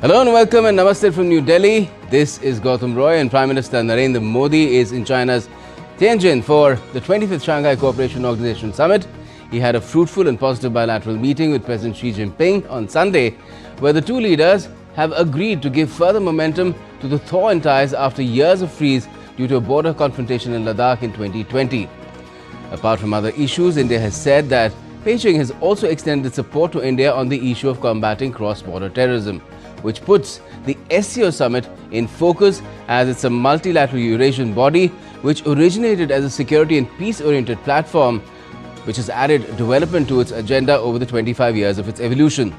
Hello and welcome and namaste from New Delhi. This is Gautam Roy and Prime Minister Narendra Modi is in China's Tianjin for the 25th Shanghai Cooperation Organization Summit. He had a fruitful and positive bilateral meeting with President Xi Jinping on Sunday, where the two leaders have agreed to give further momentum to the thaw in ties after years of freeze due to a border confrontation in Ladakh in 2020. Apart from other issues, India has said that Beijing has also extended support to India on the issue of combating cross-border terrorism, which puts the SCO summit in focus as it's a multilateral Eurasian body which originated as a security and peace-oriented platform which has added development to its agenda over the 25 years of its evolution.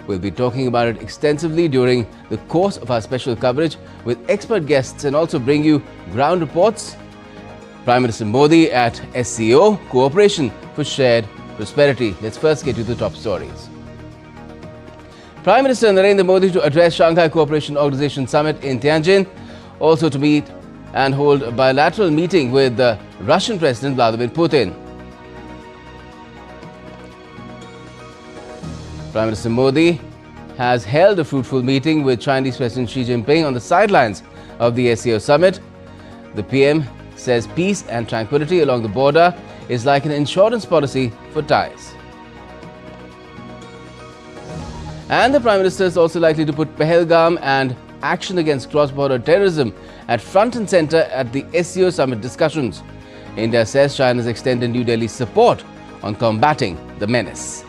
We'll be talking about it extensively during the course of our special coverage with expert guests and also bring you ground reports. Prime Minister Modi at SCO, Cooperation for Shared Prosperity. Let's first get to the top stories. Prime Minister Narendra Modi to address Shanghai Cooperation Organization Summit in Tianjin, also to meet and hold a bilateral meeting with the Russian President Vladimir Putin. Prime Minister Modi has held a fruitful meeting with Chinese President Xi Jinping on the sidelines of the SCO summit. The PM says peace and tranquility along the border is like an insurance policy for ties. And the Prime Minister is also likely to put Pahalgam and action against cross-border terrorism at front and centre at the SCO summit discussions. India says China's extended New Delhi's support on combating the menace.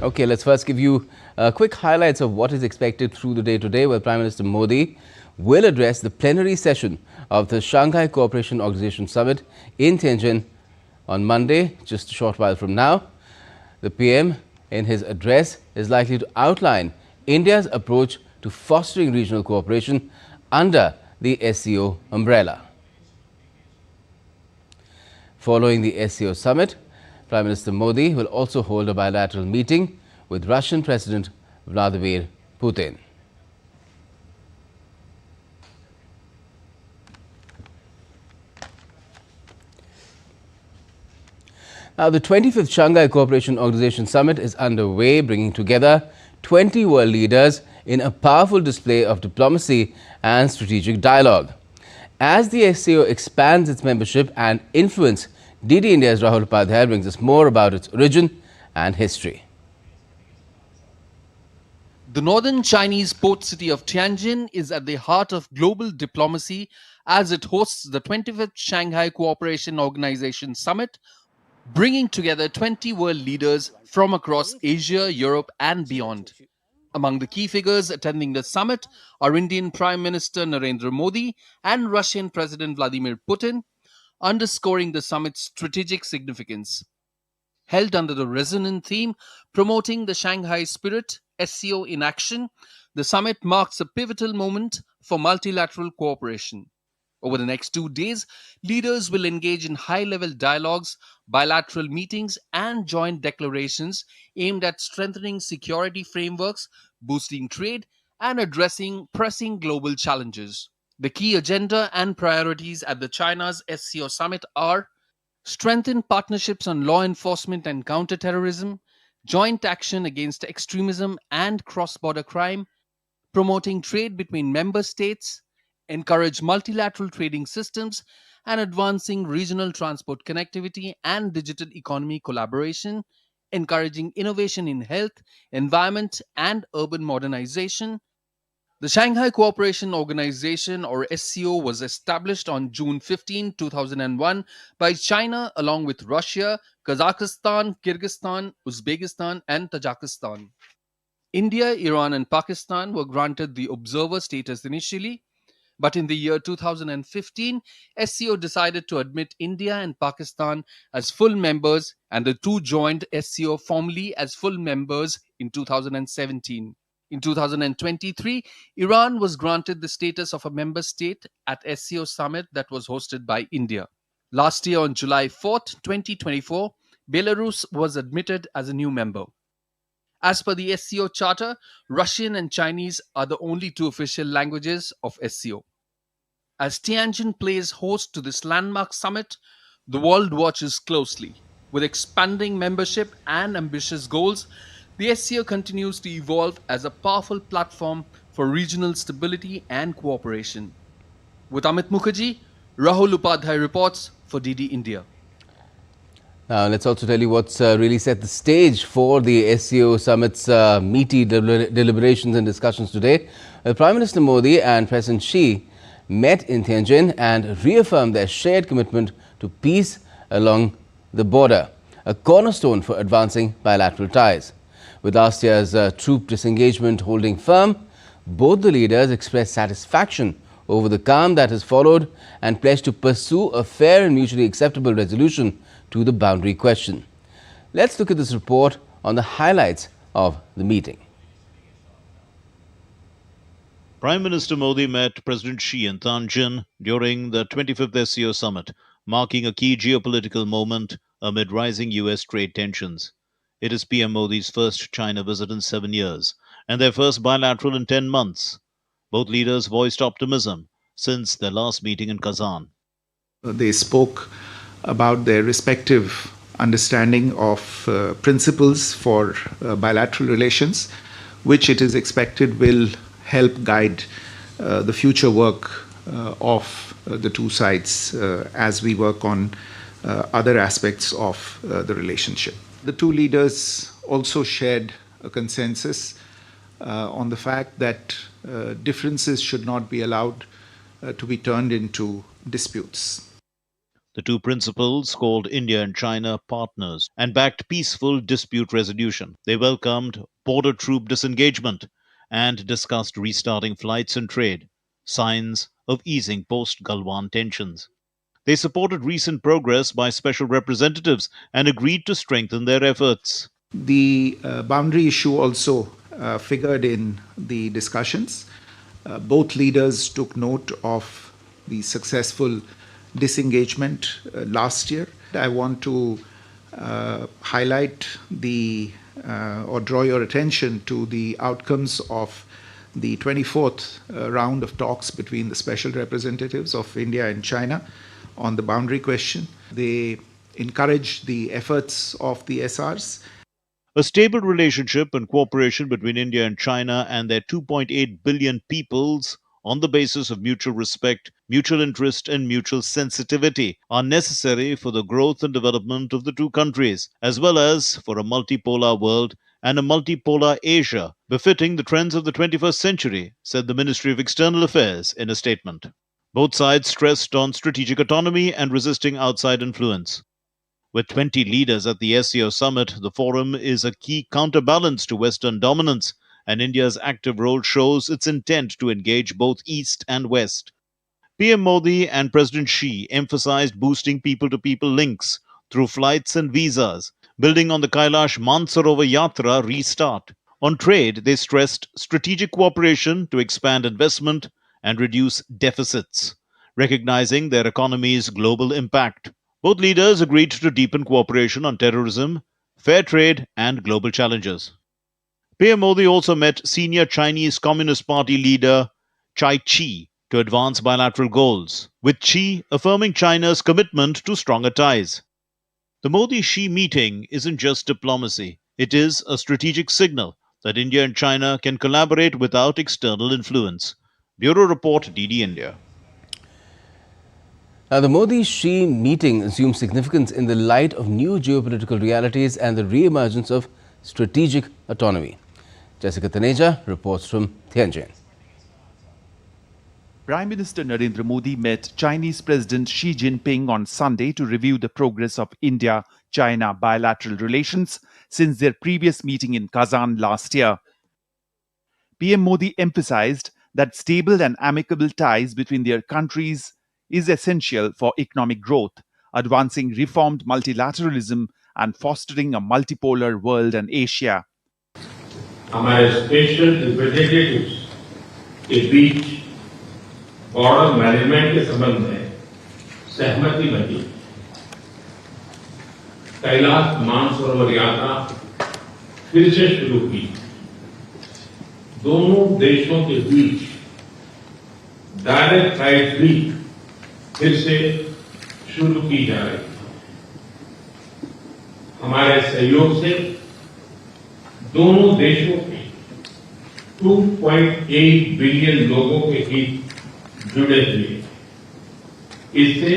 Okay, let's first give you quick highlights of what is expected through the day today, where Prime Minister Modi will address the plenary session of the Shanghai Cooperation Organization Summit in Tianjin on Monday, just a short while from now. The PM, in his address, is likely to outline India's approach to fostering regional cooperation under the SCO umbrella. Following the SCO summit, Prime Minister Modi will also hold a bilateral meeting with Russian President Vladimir Putin. Now, the 25th Shanghai Cooperation Organization Summit is underway, bringing together 20 world leaders in a powerful display of diplomacy and strategic dialogue. As the SCO expands its membership and influence, DD India's Rahul Upadhyay brings us more about its origin and history. The northern Chinese port city of Tianjin is at the heart of global diplomacy as it hosts the 25th Shanghai Cooperation Organization Summit, bringing together 20 world leaders from across Asia, Europe and beyond. Among the key figures attending the summit are Indian Prime Minister Narendra Modi and Russian President Vladimir Putin, underscoring the summit's strategic significance. Held under the resonant theme Promoting the Shanghai Spirit, SCO in Action, the summit marks a pivotal moment for multilateral cooperation. Over the next 2 days, leaders will engage in high-level dialogues, bilateral meetings and joint declarations aimed at strengthening security frameworks, boosting trade and addressing pressing global challenges. The key agenda and priorities at the China's SCO summit are strengthen partnerships on law enforcement and counterterrorism, joint action against extremism and cross-border crime, promoting trade between member states, encourage multilateral trading systems, and advancing regional transport connectivity and digital economy collaboration, encouraging innovation in health, environment, and urban modernization. The Shanghai Cooperation Organization or SCO was established on June 15, 2001 by China along with Russia, Kazakhstan, Kyrgyzstan, Uzbekistan and Tajikistan. India, Iran and Pakistan were granted the observer status initially, but in the year 2015, SCO decided to admit India and Pakistan as full members and the two joined SCO formally as full members in 2017. In 2023, Iran was granted the status of a member state at SCO summit that was hosted by India. Last year, on July 4th, 2024, Belarus was admitted as a new member. As per the SCO Charter, Russian and Chinese are the only two official languages of SCO. As Tianjin plays host to this landmark summit, the world watches closely. With expanding membership and ambitious goals, the SCO continues to evolve as a powerful platform for regional stability and cooperation. With Amit Mukherjee, Rahul Upadhyay reports for DD India. Now, let's also tell you what's really set the stage for the SCO Summit's meaty deliberations and discussions today. Prime Minister Modi and President Xi met in Tianjin and reaffirmed their shared commitment to peace along the border, a cornerstone for advancing bilateral ties. With last year's troop disengagement holding firm, both the leaders expressed satisfaction over the calm that has followed and pledged to pursue a fair and mutually acceptable resolution to the boundary question. Let's look at this report on the highlights of the meeting. Prime Minister Modi met President Xi in Tianjin during the 25th SCO summit, marking a key geopolitical moment amid rising US trade tensions. It is PM Modi's first China visit in 7 years and their first bilateral in 10 months. Both leaders voiced optimism since their last meeting in Kazan. They spoke about their respective understanding of principles for bilateral relations, which it is expected will help guide the future work of the two sides as we work on other aspects of the relationship. The two leaders also shared a consensus on the fact that differences should not be allowed to be turned into disputes. The two principals called India and China partners and backed peaceful dispute resolution. They welcomed border troop disengagement and discussed restarting flights and trade, signs of easing post-Galwan tensions. They supported recent progress by special representatives and agreed to strengthen their efforts. The boundary issue also figured in the discussions. Both leaders took note of the successful disengagement last year. I want to highlight or draw your attention to the outcomes of the 24th round of talks between the special representatives of India and China on the boundary question. They encourage the efforts of the SRs. A stable relationship and cooperation between India and China and their 2.8 billion peoples on the basis of mutual respect, mutual interest, and mutual sensitivity are necessary for the growth and development of the two countries, as well as for a multipolar world and a multipolar Asia, befitting the trends of the 21st century, said the Ministry of External Affairs in a statement. Both sides stressed on strategic autonomy and resisting outside influence. With 20 leaders at the SCO summit, the forum is a key counterbalance to Western dominance, and India's active role shows its intent to engage both East and West. PM Modi and President Xi emphasized boosting people-to-people links through flights and visas, building on the Kailash Mansarovar Yatra restart. On trade, they stressed strategic cooperation to expand investment and reduce deficits, recognizing their economy's global impact. Both leaders agreed to deepen cooperation on terrorism, fair trade, and global challenges. PM Modi also met senior Chinese Communist Party leader Chai Chi to advance bilateral goals, with Xi affirming China's commitment to stronger ties. The Modi-Xi meeting isn't just diplomacy, it is a strategic signal that India and China can collaborate without external influence. Bureau Report, DD India. Now, the Modi-Xi meeting assumes significance in the light of new geopolitical realities and the re-emergence of strategic autonomy. Jessica Taneja reports from Tianjin. Prime Minister Narendra Modi met Chinese President Xi Jinping on Sunday to review the progress of India-China bilateral relations since their previous meeting in Kazan last year. PM Modi emphasized that stable and amicable ties between their countries is essential for economic growth, advancing reformed multilateralism and fostering a multipolar world and Asia. हमारे special representatives के बीच border management के संबंध में सहमति बनी कैलाश मानसरोवर यात्रा फिर से शुरू की। दोनों देशों के बीच डायरेक्ट फ्लाइट भी फिर से शुरू की जा रही है। हमारे सहयोग से दोनों देशों के 2.8 बिलियन लोगों के हित जुड़े हुए। इससे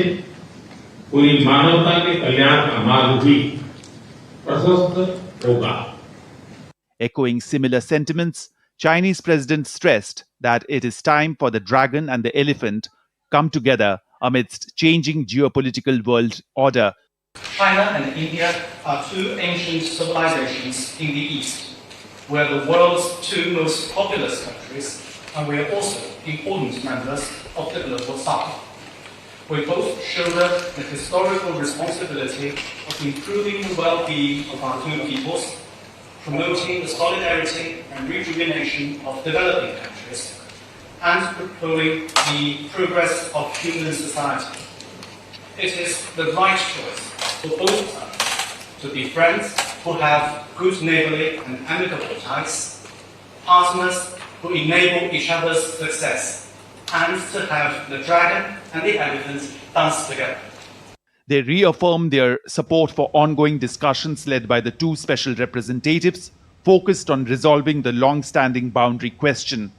पूरी मानवता के कल्याण का मार्ग भी प्रशस्त होगा। Echoing similar sentiments, Chinese president stressed that it is time for the dragon and the elephant come together amidst changing geopolitical world order. China and India are two ancient civilizations in the East. We are the world's two most populous countries, and we are also important members of the global South. We both shoulder the historical responsibility of improving the well-being of our two peoples, promoting the solidarity and rejuvenation of developing countries, and propelling the progress of human society. It is the right choice for both sides to be friends who have good neighborly and amicable ties, partners who enable each other's success, and to have the dragon and the elephant dance together. They reaffirmed their support for ongoing discussions led by the two special representatives focused on resolving the long-standing boundary question.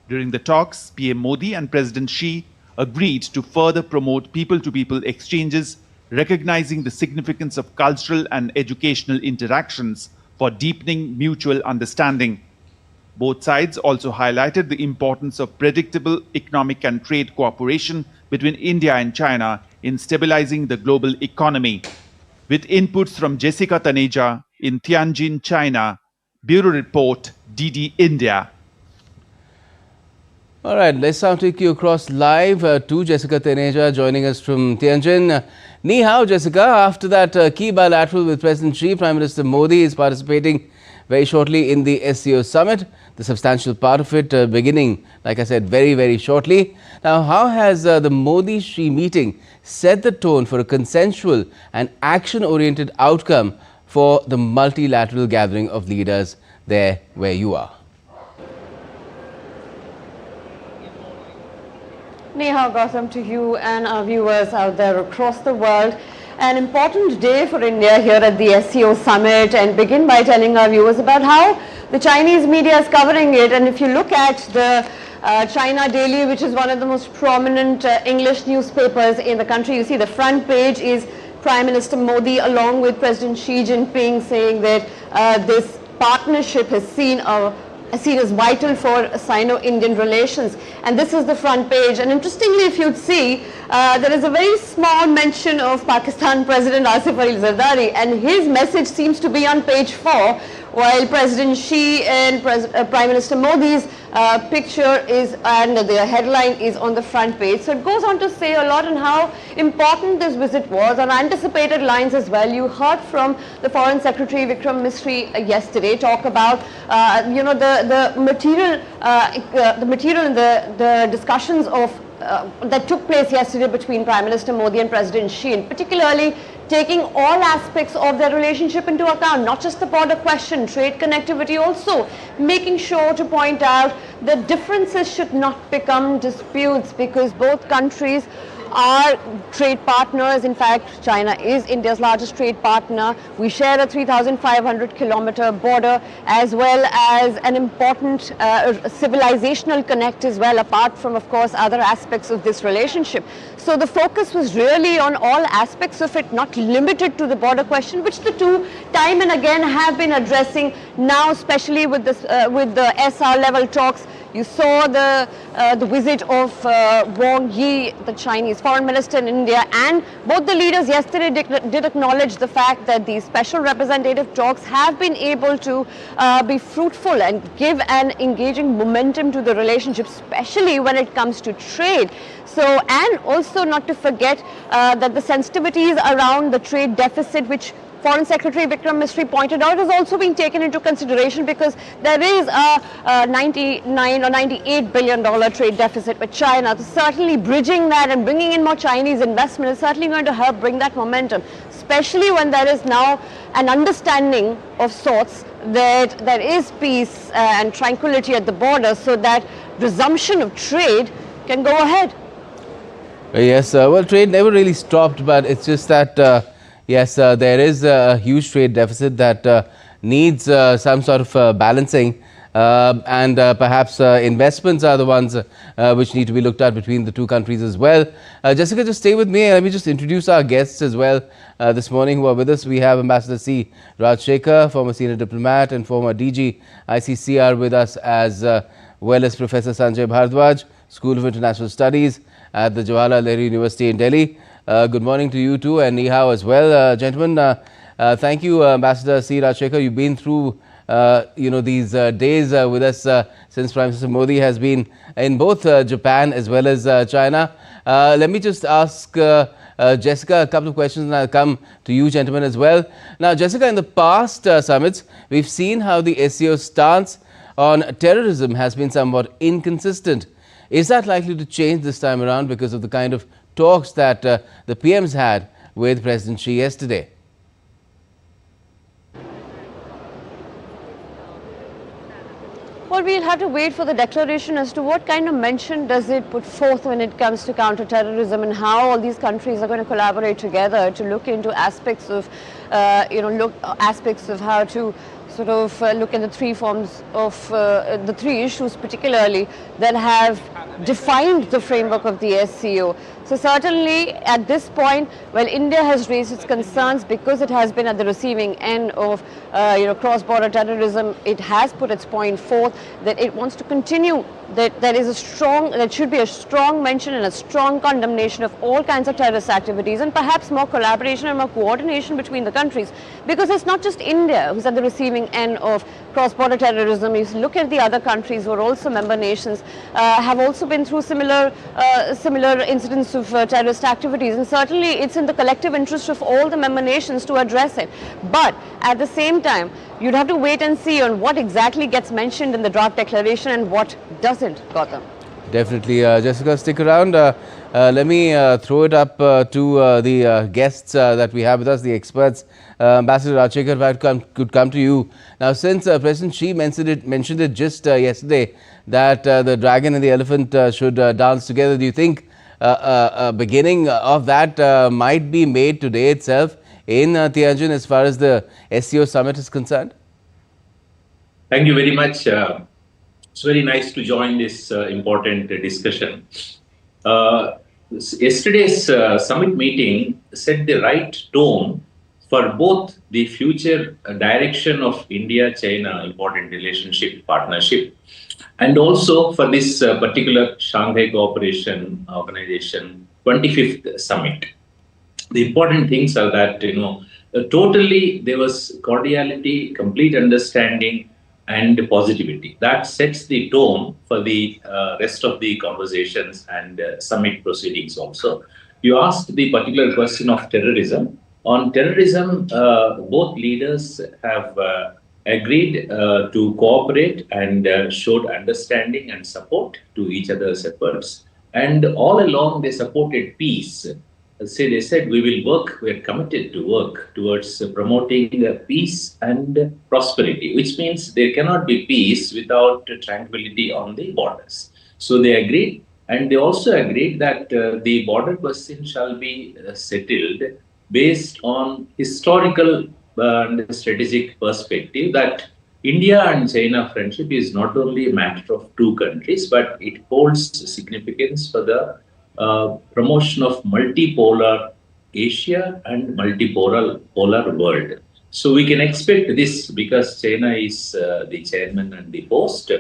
During the talks, PM Modi and President Xi agreed to further promote people-to-people exchanges, recognizing the significance of cultural and educational interactions for deepening mutual understanding. Both sides also highlighted the importance of predictable economic and trade cooperation between India and China in stabilizing the global economy. With inputs from Jessica Taneja in Tianjin, China, Bureau Report, DD India. All right, let's now take you across live to Jessica Taneja joining us from Tianjin. Ni hao, Jessica. After that key bilateral with President Xi, Prime Minister Modi is participating very shortly in the SCO summit, the substantial part of it beginning, like I said, very, very shortly. Now, how has the Modi-Xi meeting set the tone for a consensual and action-oriented outcome for the multilateral gathering of leaders there where you are? Ni hao, Gautam, to you and our viewers out there across the world. An important day for India here at the SCO summit, and begin by telling our viewers about how the Chinese media is covering it. And if you look at the China Daily, which is one of the most prominent English newspapers in the country, you see the front page is Prime Minister Modi along with President Xi Jinping saying that this partnership has seen as vital for Sino-Indian relations, and this is the front page. And interestingly, if you'd see, there is a very small mention of Pakistan President Asif Ali Zardari, and his message seems to be on page 4, while President Xi and Prime Minister Modi's picture is, and the headline is on the front page. So it goes on to say a lot on how important this visit was. On anticipated lines as well, you heard from the Foreign Secretary Vikram Misri yesterday talk about the material and the discussions of that took place yesterday between Prime Minister Modi and President Xi, and particularly taking all aspects of their relationship into account, not just the border question, trade connectivity, also making sure to point out that differences should not become disputes, because both countries are trade partners. In fact, China is India's largest trade partner. We share a 3,500-kilometer border, as well as an important civilizational connect as well, apart from, of course, other aspects of this relationship. So the focus was really on all aspects of it, not limited to the border question, which the two time and again have been addressing now, especially with this with the SR level talks. You saw the visit of Wang Yi, the Chinese foreign minister in India, and both the leaders yesterday did acknowledge the fact that these special representative talks have been able to be fruitful and give an engaging momentum to the relationship, especially when it comes to trade. So, and also not to forget that the sensitivities around the trade deficit, which Foreign Secretary Vikram Misri pointed out, is also being taken into consideration because there is a $99 or $98 billion trade deficit with China. So certainly bridging that and bringing in more Chinese investment is certainly going to help bring that momentum, especially when there is now an understanding of sorts that there is peace and tranquility at the border, so that resumption of trade can go ahead. Yes, well, trade never really stopped, but it's just that, yes, there is a huge trade deficit that needs some sort of balancing, and perhaps investments are the ones which need to be looked at between the two countries as well. Jessica, just stay with me and let me just introduce our guests as well this morning who are with us. We have Ambassador C. Rajshekhar, former senior diplomat and former DG ICCR, with us, as well as Professor Sanjay Bhardwaj, School of International Studies at the Jawaharlal Nehru University in Delhi. Good morning to you too, and ni hao as well, gentlemen. Thank you, Ambassador C. Rajshekhar. You've been through, these days with us since Prime Minister Modi has been in both Japan as well as China. Let me just ask Jessica a couple of questions, and I'll come to you, gentlemen, as well. Now, Jessica, in the past summits, we've seen how the SCO stance on terrorism has been somewhat inconsistent. Is that likely to change this time around because of the kind of talks that the PMs had with President Xi yesterday? Well, we'll have to wait for the declaration as to what kind of mention does it put forth when it comes to counter-terrorism, and how all these countries are going to collaborate together to look into aspects of, aspects of how to sort of look at the three forms of the three issues particularly that have defined the framework of the SCO. So certainly at this point, well, India has raised its concerns because it has been at the receiving end of cross-border terrorism. It has put its point forth that it wants to continue, that there should be a strong mention and a strong condemnation of all kinds of terrorist activities, and perhaps more collaboration and more coordination between the countries, because it's not just India who's at the receiving end of cross-border terrorism. If you look at the other countries who are also member nations, have also been through similar incidents of terrorist activities, and certainly it's in the collective interest of all the member nations to address it. But at the same time, you'd have to wait and see on what exactly gets mentioned in the draft declaration and what doesn't, Gautam. Definitely. Jessica, stick around. Let me throw it up to the guests that we have with us, the experts. Ambassador Rajshekhar, if I could come to you. Now, since President Xi mentioned it just yesterday that the dragon and the elephant should dance together, do you think a beginning of that might be made today itself in Tianjin as far as the SCO summit is concerned? Thank you very much. It's very nice to join this important discussion. Yesterday's summit meeting set the right tone for both the future direction of India-China important relationship, partnership, and also for this particular Shanghai Cooperation Organization 25th summit. The important things are that, totally there was cordiality, complete understanding, and positivity. That sets the tone for the rest of the conversations and summit proceedings also. You asked the particular question of terrorism. On terrorism, both leaders have agreed to cooperate and showed understanding and support to each other's efforts. And all along they supported peace. They said, we will work, we are committed to work towards promoting peace and prosperity, which means there cannot be peace without tranquility on the borders. So they agreed, and they also agreed that the border question shall be settled based on historical and strategic perspective, that India and China friendship is not only a matter of two countries, but it holds significance for the promotion of multipolar Asia and multipolar world. So we can expect this, because China is the chairman and the host,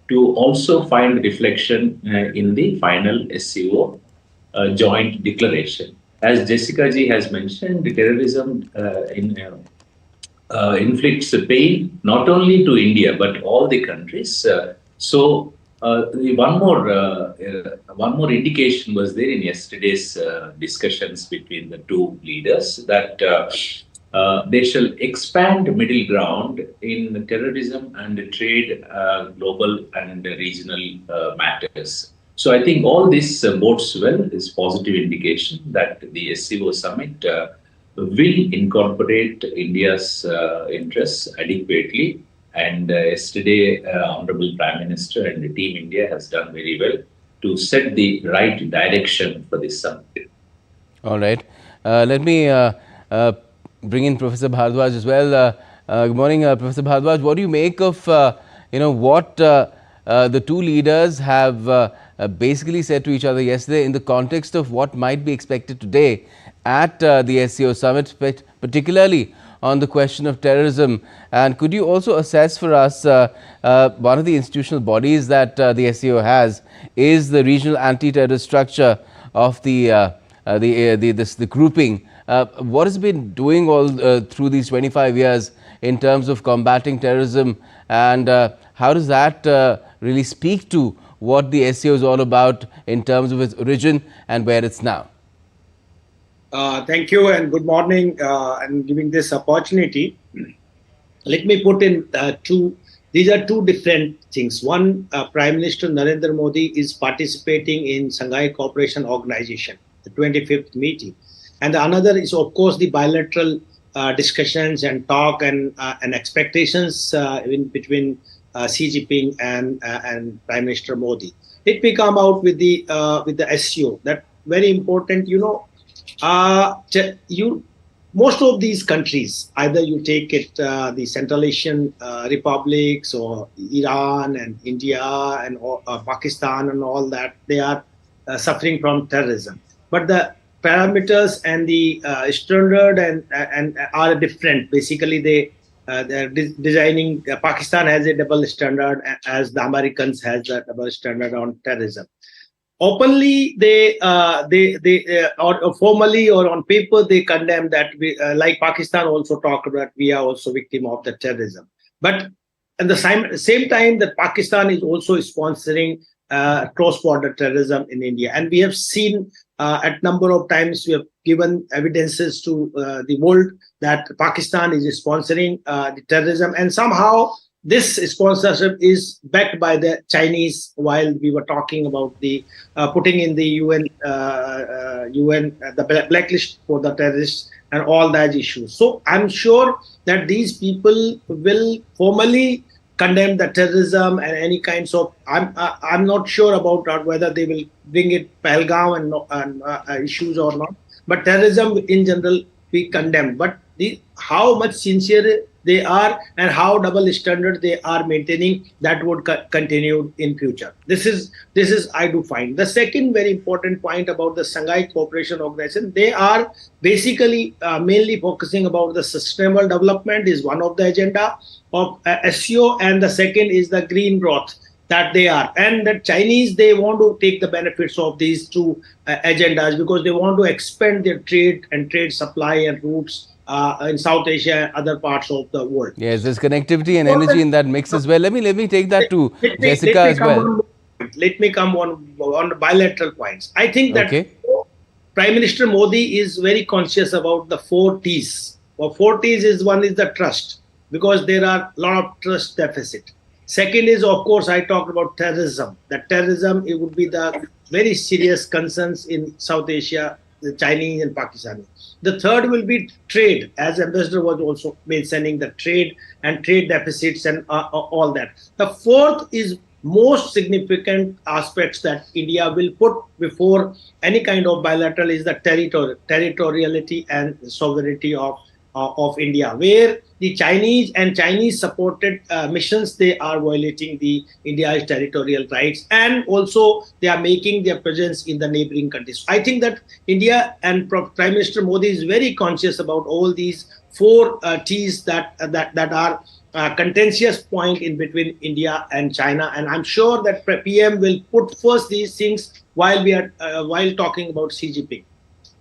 to also find reflection in the final SCO joint declaration. As Jessica ji has mentioned, the terrorism inflicts pain not only to India but all the countries. One more indication was there in yesterday's discussions between the two leaders, that they shall expand middle ground in terrorism and trade, global and regional matters. So I think all this bodes well, is positive indication that the SCO summit will incorporate India's interests adequately. And yesterday, Honorable Prime Minister and the Team India has done very well to set the right direction for this summit. All right. Let me bring in Professor Bhardwaj as well. Good morning, Professor Bhardwaj. What do you make of what the two leaders have basically said to each other yesterday in the context of what might be expected today at the SCO summit, particularly on the question of terrorism? And could you also assess for us one of the institutional bodies that the SCO has is the regional anti-terrorist structure of the grouping? What has been doing all through these 25 years in terms of combating terrorism, and how does that really speak to what the SCO is all about in terms of its origin and where it's now? Thank you and good morning, and giving this opportunity. Let me put in these are two different things. One, Prime Minister Narendra Modi is participating in Shanghai Cooperation Organization, the 25th meeting. And the another is, of course, the bilateral discussions and talk and expectations in between Xi Jinping and Prime Minister Modi. Let me come out with the SCO. That very important. Most of these countries, either you take it the Central Asian republics or Iran and India and Pakistan and all that, they are suffering from terrorism. But the parameters and the standard and are different. Basically, they're designing. Pakistan has a double standard, as the Americans has a double standard on terrorism. Openly, they or formally or on paper, they condemn that. Like Pakistan also talked about, we are also victim of the terrorism. But at the same time, that Pakistan is also sponsoring cross-border terrorism in India, and we have seen at number of times we have given evidences to the world that Pakistan is sponsoring the terrorism, and somehow this sponsorship is backed by the Chinese. While we were talking about the putting in the UN the blacklist for the terrorists and all that issues. So I'm sure that these people will formally condemn the terrorism and any kinds of. I'm not sure about whether they will bring it Pahalgam and issues or not. But terrorism in general we condemn. But how much sincere they are and how double standard they are maintaining, that would continue in future. This is I do find. The second very important point about the Shanghai Cooperation Organization, they are basically mainly focusing about the sustainable development is one of the agenda of SCO, and the second is the green growth that they are. And the Chinese, they want to take the benefits of these two agendas because they want to expand their trade and trade supply and routes in South Asia and other parts of the world. Yes, there's connectivity and energy in that mix as well. Let me take that to Jessica as well. Let me come on the bilateral points. I think that Prime Minister Modi is very conscious about the 4 T's. Well, 4 T's is one is the trust, because there are a lot of trust deficit. Second is, of course, I talked about terrorism. That terrorism, it would be the very serious concerns in South Asia, the Chinese and Pakistani. The third will be trade, as Ambassador was also mentioning, the trade and trade deficits and all that. The fourth is most significant aspects that India will put before any kind of bilateral is the territoriality and sovereignty of India, where the Chinese and Chinese supported missions, they are violating the India's territorial rights, and also they are making their presence in the neighboring countries. I think that India and Prime Minister Modi is very conscious about all these 4 T's that are contentious point in between India and China, and I'm sure that PM will put first these things while we are while talking about Xi Jinping.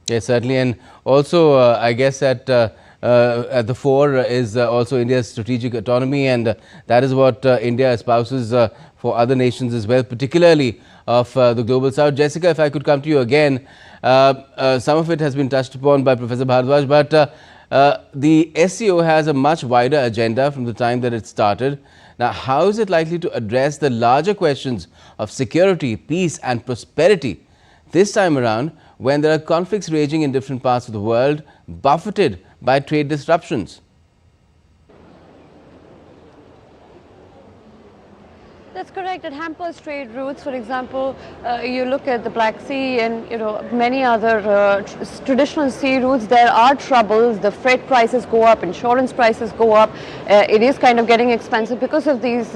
Yes, certainly, and also I guess at the fore is also India's strategic autonomy, and that is what India espouses for other nations as well, particularly of the Global South. Jessica, if I could come to you again, some of it has been touched upon by Professor Bhardwaj, but The SCO has a much wider agenda from the time that it started. Now, how is it likely to address the larger questions of security, peace and prosperity this time around, when there are conflicts raging in different parts of the world, buffeted by trade disruptions? That's correct. It hampers trade routes. For example, you look at the Black Sea and many other traditional sea routes. There are troubles. The freight prices go up, insurance prices go up. It is kind of getting expensive because of these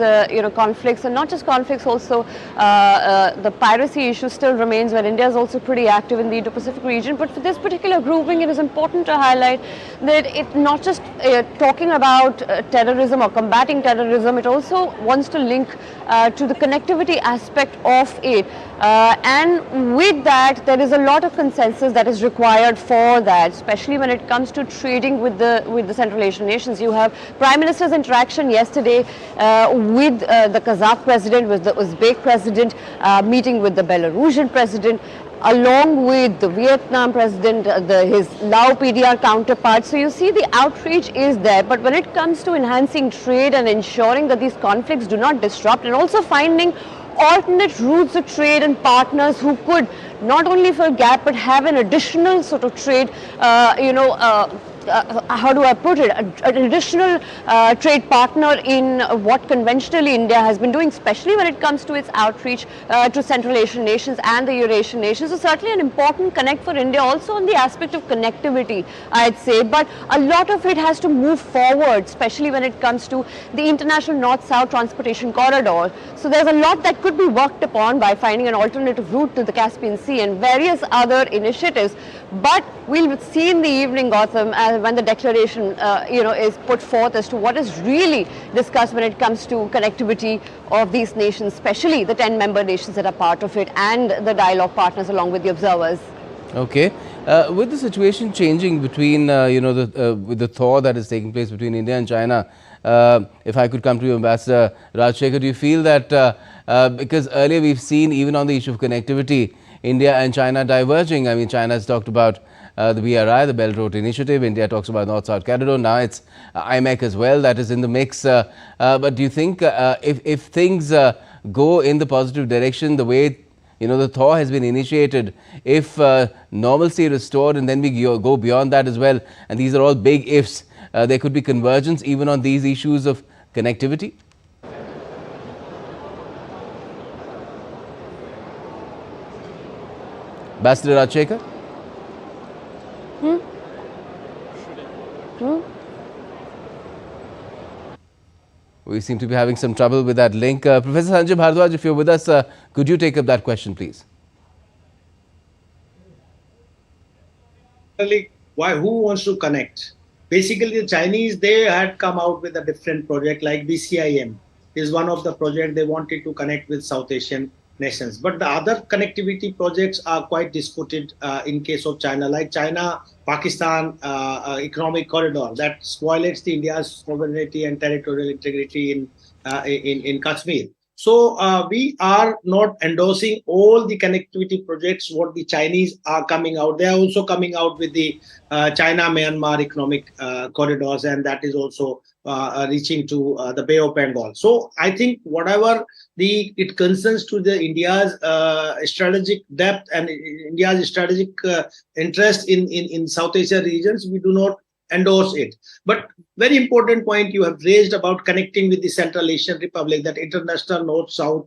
conflicts, and not just conflicts. Also, the piracy issue still remains, where India is also pretty active in the Indo-Pacific region. But for this particular grouping, it is important to highlight that it not just talking about terrorism or combating terrorism. It also wants to link to the connectivity aspect of it, and with that there is a lot of consensus that is required for that, especially when it comes to trading with the Central Asian nations. You have Prime Minister's interaction yesterday with the Kazakh president, with the Uzbek president, meeting with the Belarusian president, along with the Vietnam president, his Lao PDR counterpart. So you see the outreach is there, but when it comes to enhancing trade and ensuring that these conflicts do not disrupt, and also finding alternate routes of trade and partners who could not only fill gap but have an additional sort of trade, how do I put it, an additional trade partner in what conventionally India has been doing, especially when it comes to its outreach to Central Asian nations and the Eurasian nations. So certainly an important connect for India, also on the aspect of connectivity, I'd say, but a lot of it has to move forward, especially when it comes to the international north-south transportation corridor. So there's a lot that could be worked upon by finding an alternative route to the Caspian Sea and various other initiatives. But we'll see in the evening, Gautam, when the declaration is put forth as to what is really discussed when it comes to connectivity of these nations, especially the 10 member nations that are part of it, and the dialogue partners along with the observers. Okay. With the situation changing between, with the thaw that is taking place between India and China, if I could come to you, Ambassador Rajshekhar, do you feel that, because earlier we've seen, even on the issue of connectivity, India and China diverging? I mean, China has talked about the BRI, the Belt Road Initiative. India talks about North-South Corridor. Now it's IMEC as well that is in the mix. But do you think if things go in the positive direction, the way the thaw has been initiated, if normalcy restored, and then we go beyond that as well, and these are all big ifs, there could be convergence even on these issues of connectivity? Ambassador Rajshekhar? We seem to be having some trouble with that link. Professor Sanjay Bhardwaj, if you're with us, could you take up that question, please? Who wants to connect? Basically, the Chinese, they had come out with a different project, like BCIM is one of the projects they wanted to connect with South Asian nations. But the other connectivity projects are quite disputed in case of China, like China-Pakistan economic corridor that violates the India's sovereignty and territorial integrity in Kashmir. So we are not endorsing all the connectivity projects what the Chinese are coming out. They are also coming out with the China-Myanmar economic corridors, and that is also reaching to the Bay of Bengal. So I think whatever it concerns to the India's strategic depth and India's strategic interest in South Asia regions, we do not endorse it. But very important point you have raised about connecting with the Central Asian Republic, that international north-south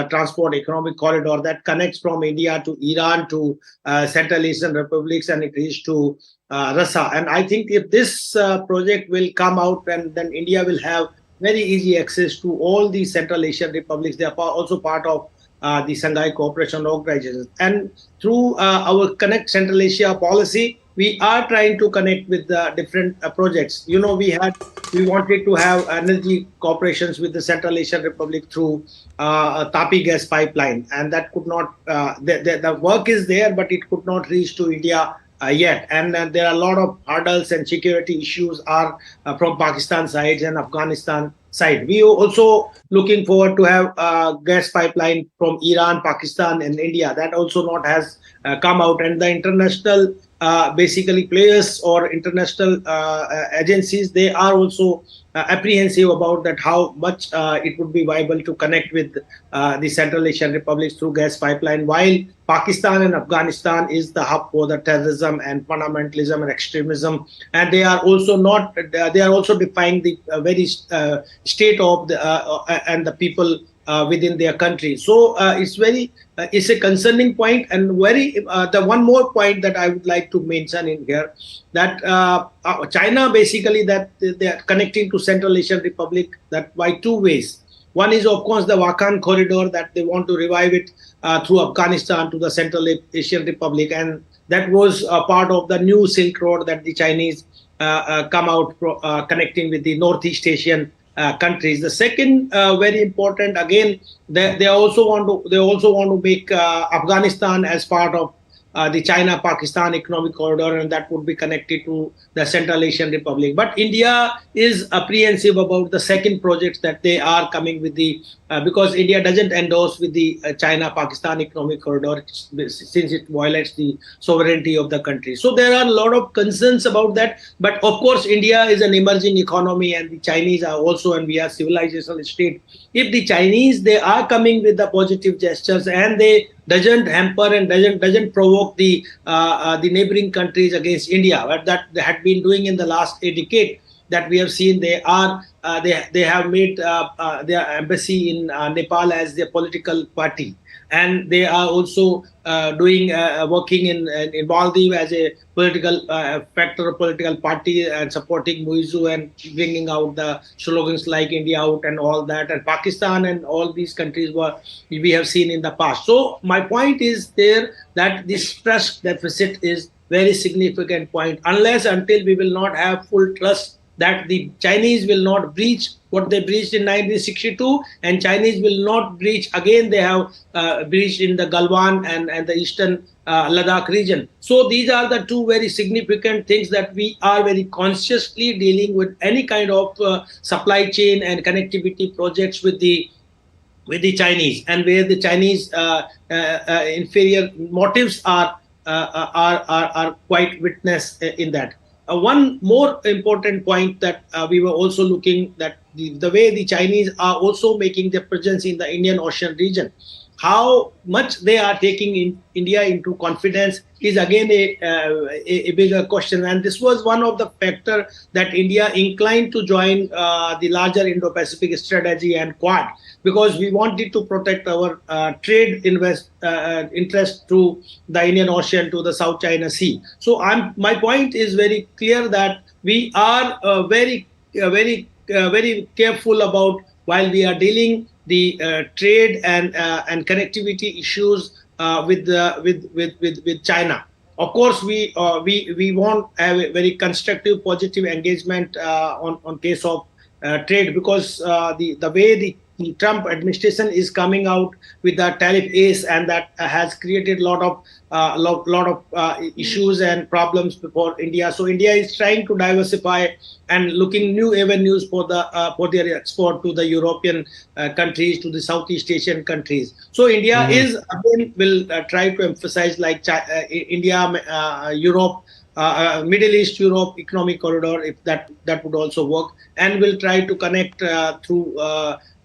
transport economic corridor that connects from India to Iran to Central Asian republics, and it reaches to Russia. And I think if this project will come out, and then India will have very easy access to all the Central Asian republics. They are also part of the Shanghai Cooperation Organization. And through our Connect Central Asia policy, we are trying to connect with the different projects. We wanted to have energy cooperations with the Central Asian Republic through Tapi gas pipeline, and that could not, the work is there, but it could not reach to India yet. And there are a lot of hurdles and security issues are from Pakistan side and Afghanistan side. We are also looking forward to have a gas pipeline from Iran, Pakistan and India. That also not has come out. And the international basically players or international agencies, they are also apprehensive about that how much it would be viable to connect with the Central Asian republics through gas pipeline, while Pakistan and Afghanistan is the hub for the terrorism and fundamentalism and extremism, and they are also not. They are also defying the very state of the and the people within their country. So it's a concerning point, and the one more point that I would like to mention in here, that China basically that they are connecting to Central Asian Republic that by two ways. One is of course the Wakhan corridor, that they want to revive it through Afghanistan to the Central Asian Republic, and that was part of the new Silk Road that the Chinese come out connecting with the Northeast Asian countries. The second very important, again, they also want to make Afghanistan as part of the China-Pakistan economic corridor, and that would be connected to the Central Asian Republic. But India is apprehensive about the second projects that they are coming with because India doesn't endorse with the China-Pakistan economic corridor since it violates the sovereignty of the country. So there are a lot of concerns about that. But of course, India is an emerging economy, and the Chinese are also, and we are civilizational state. If the Chinese, they are coming with the positive gestures, and they doesn't hamper and doesn't provoke the neighboring countries against India, but that they had been doing in the last decade, that we have seen they have made their embassy in Nepal as their political party, and they are also working in Maldives as a political factor, political party, and supporting Muizu and bringing out the slogans like India out and all that. And Pakistan and all these countries we have seen in the past. So my point is there that this trust deficit is very significant point. Until we will not have full trust that the Chinese will not breach what they breached in 1962, and Chinese will not breach again. They have breached in the Galwan and the eastern Ladakh region. So these are the two very significant things that we are very consciously dealing with any kind of supply chain and connectivity projects with the Chinese, and where the Chinese inferior motives are quite witness in that. One more important point that we were also looking, that the way the Chinese are also making their presence in the Indian Ocean region, how much they are taking India into confidence is again a bigger question. And this was one of the factors that India inclined to join the larger Indo-Pacific strategy and Quad, because we wanted to protect our trade interest through the Indian Ocean to the South China Sea. So my point is very clear that we are very careful about, while we are dealing the trade and connectivity issues with China. Of course, we want to have a very constructive, positive engagement on case of trade, because the way the Trump administration is coming out with the tariff ace, and that has created a lot of issues and problems for India. So India is trying to diversify and looking new avenues for their export to the European countries, to the Southeast Asian countries. So India will try to emphasize like India, Europe, Middle East, Europe economic corridor, if that would also work, and will try to connect through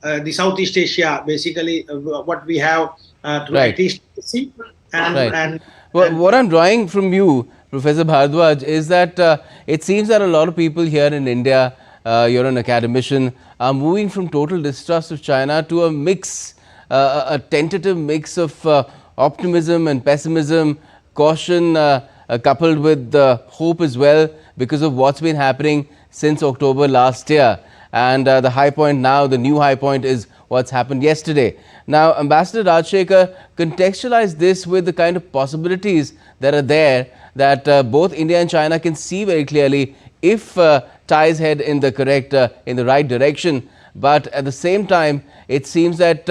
the Southeast Asia, basically what we have through East Asia. What I'm drawing from you, Professor Bhardwaj, is that it seems that a lot of people here in India, you're an academician, are moving from total distrust of China to a mix, a tentative mix of optimism and pessimism, caution coupled with hope as well, because of what's been happening since October last year. And the high point now, the new high point, is what's happened yesterday. Now, Ambassador Rajshekhar, contextualize this with the kind of possibilities that are there, that both India and China can see very clearly if ties head in the right direction. But at the same time, it seems that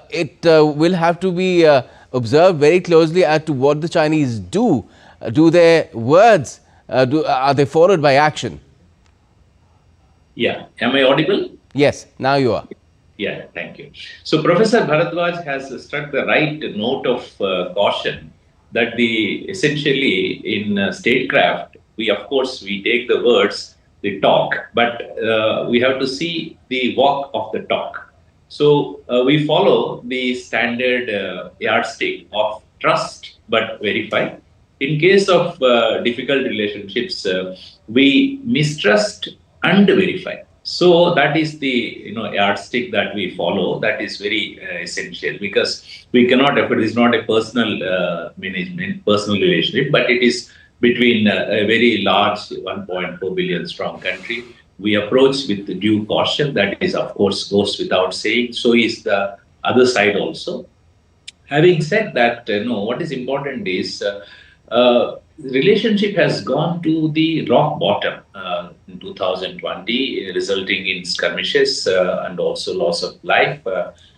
it will have to be observed very closely as to what the Chinese do. Do their words, are they followed by action? Yeah. Am I audible? Yes, now you are. Yeah, thank you. So Professor Bharadwaj has struck the right note of caution, that essentially in statecraft, we take the words, the talk, but we have to see the walk of the talk. So we follow the standard yardstick of trust but verify. In case of difficult relationships, we mistrust and verify. So that is the yardstick that we follow. That is very essential, because we cannot afford. It is not a personal management, personal relationship, but it is between a very large 1.4 billion strong country. We approach with due caution. That is, of course, goes without saying. So is the other side also. Having said that, what is important is relationship has gone to the rock bottom in 2020, resulting in skirmishes and also loss of life.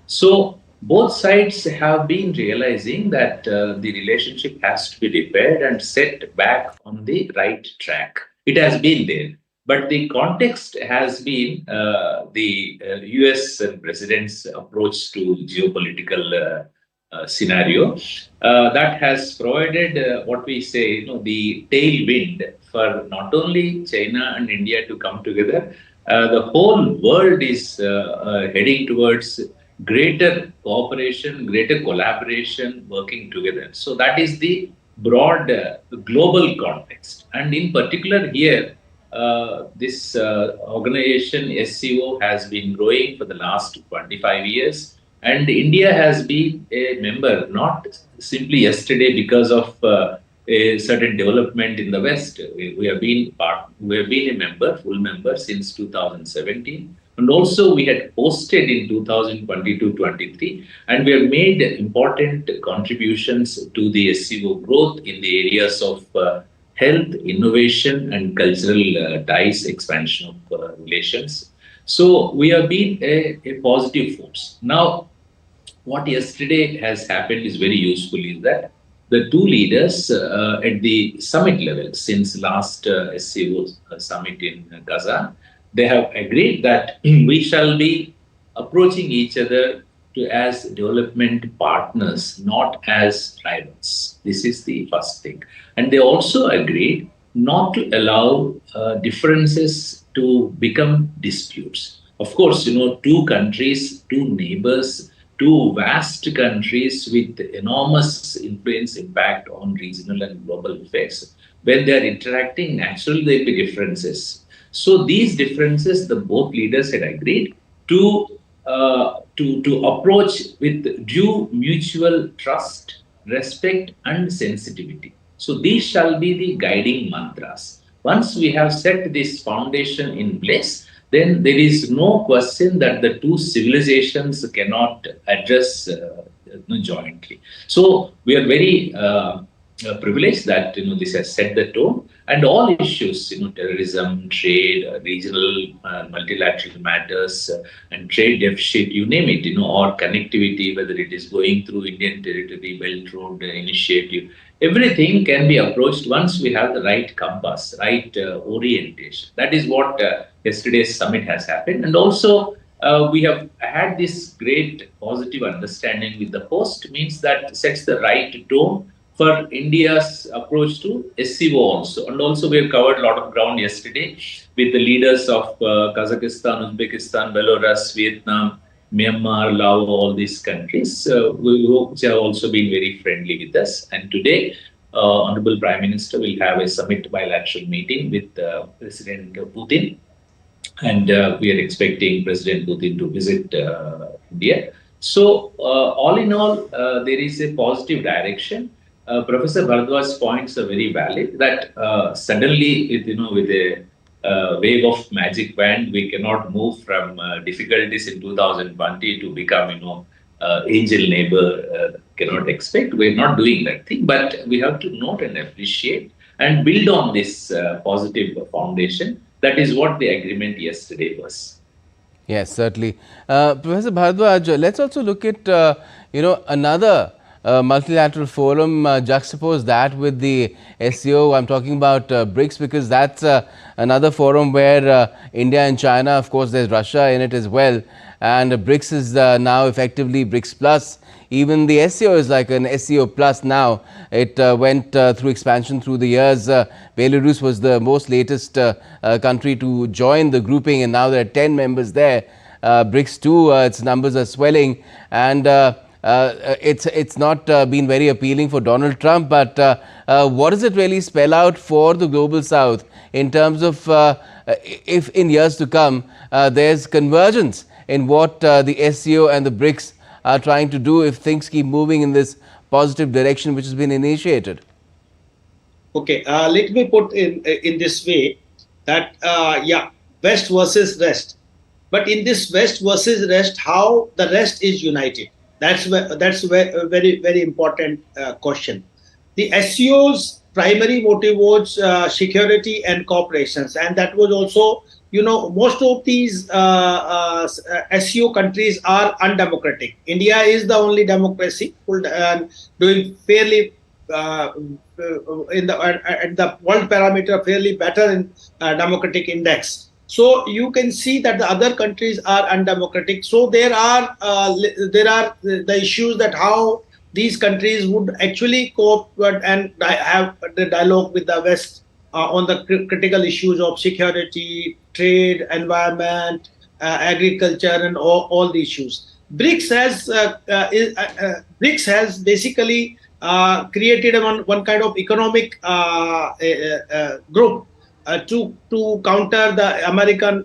So both sides have been realizing that the relationship has to be repaired and set back on the right track. It has been there. But the context has been the US president's approach to geopolitical scenario that has provided what we say, the tailwind for not only China and India to come together. The whole world is heading towards greater cooperation, greater collaboration, working together. So that is the broad global context. And in particular here, this organization SCO has been growing for the last 25 years. And India has been a member, not simply yesterday because of a certain development in the West. We have been a member, full member since 2017. And also we had posted in 2022-23, and we have made important contributions to the SCO growth in the areas of health, innovation, and cultural ties, expansion of relations. So we have been a positive force. Now, what yesterday has happened is very useful, is that the two leaders at the summit level, since last SCO summit in Kazan, they have agreed that we shall be approaching each other as development partners, not as rivals. This is the first thing. And they also agreed not to allow differences to become disputes. Of course, two countries, two neighbors, two vast countries with enormous influence, impact on regional and global affairs. When they are interacting, naturally there will be differences. So these differences, the both leaders had agreed to approach with due mutual trust, respect, and sensitivity. So these shall be the guiding mantras. Once we have set this foundation in place, then there is no question that the two civilizations cannot address jointly. So we are very privileged that this has set the tone, and all issues, terrorism, trade, regional multilateral matters, and trade deficit, you name it, or connectivity, whether it is going through Indian territory, Belt Road Initiative, everything can be approached once we have the right compass, right orientation. That is what yesterday's summit has happened. And also, we have had this great positive understanding with the host, means that sets the right tone for India's approach to SCO also. And also, we have covered a lot of ground yesterday with the leaders of Kazakhstan, Uzbekistan, Belarus, Vietnam, Myanmar, Laos, all these countries, which have also been very friendly with us. And today, Honorable Prime Minister will have a summit bilateral meeting with President Putin. And we are expecting President Putin to visit India. So, all in all, there is a positive direction. Professor Bharadwaj's points are very valid, that suddenly, with a wave of magic wand, we cannot move from difficulties in 2020 to become, angel neighbor, cannot expect. We're not doing that thing, but we have to note and appreciate and build on this positive foundation. That is what the agreement yesterday was. Yes, certainly. Professor Bharadwaj, let's also look at, another multilateral forum, juxtapose that with the SCO. I'm talking about BRICS because that's another forum where India and China, of course, there's Russia in it as well. And BRICS is now effectively BRICS Plus. Even the SCO is like an SCO Plus now. It went through expansion through the years. Belarus was the most latest country to join the grouping, and now there are 10 members there. BRICS 2, its numbers are swelling, and it's not been very appealing for Donald Trump. But what does it really spell out for the Global South in terms of if in years to come there's convergence in what the SCO and the BRICS are trying to do if things keep moving in this positive direction which has been initiated? Okay, let me put in this way that yeah, West versus Rest, but in this West versus Rest, how the rest is united? That's a very important question. The SCO's primary motive was security and cooperation, and that was also, you know, most of these SCO countries are undemocratic. India is the only democracy doing fairly in the world parameter fairly better in democratic index. So you can see that the other countries are undemocratic. So there are the issues that how these countries would actually cope and have the dialogue with the West on the critical issues of security, trade, environment, agriculture, and all the issues. BRICS has basically created one kind of economic group to counter the American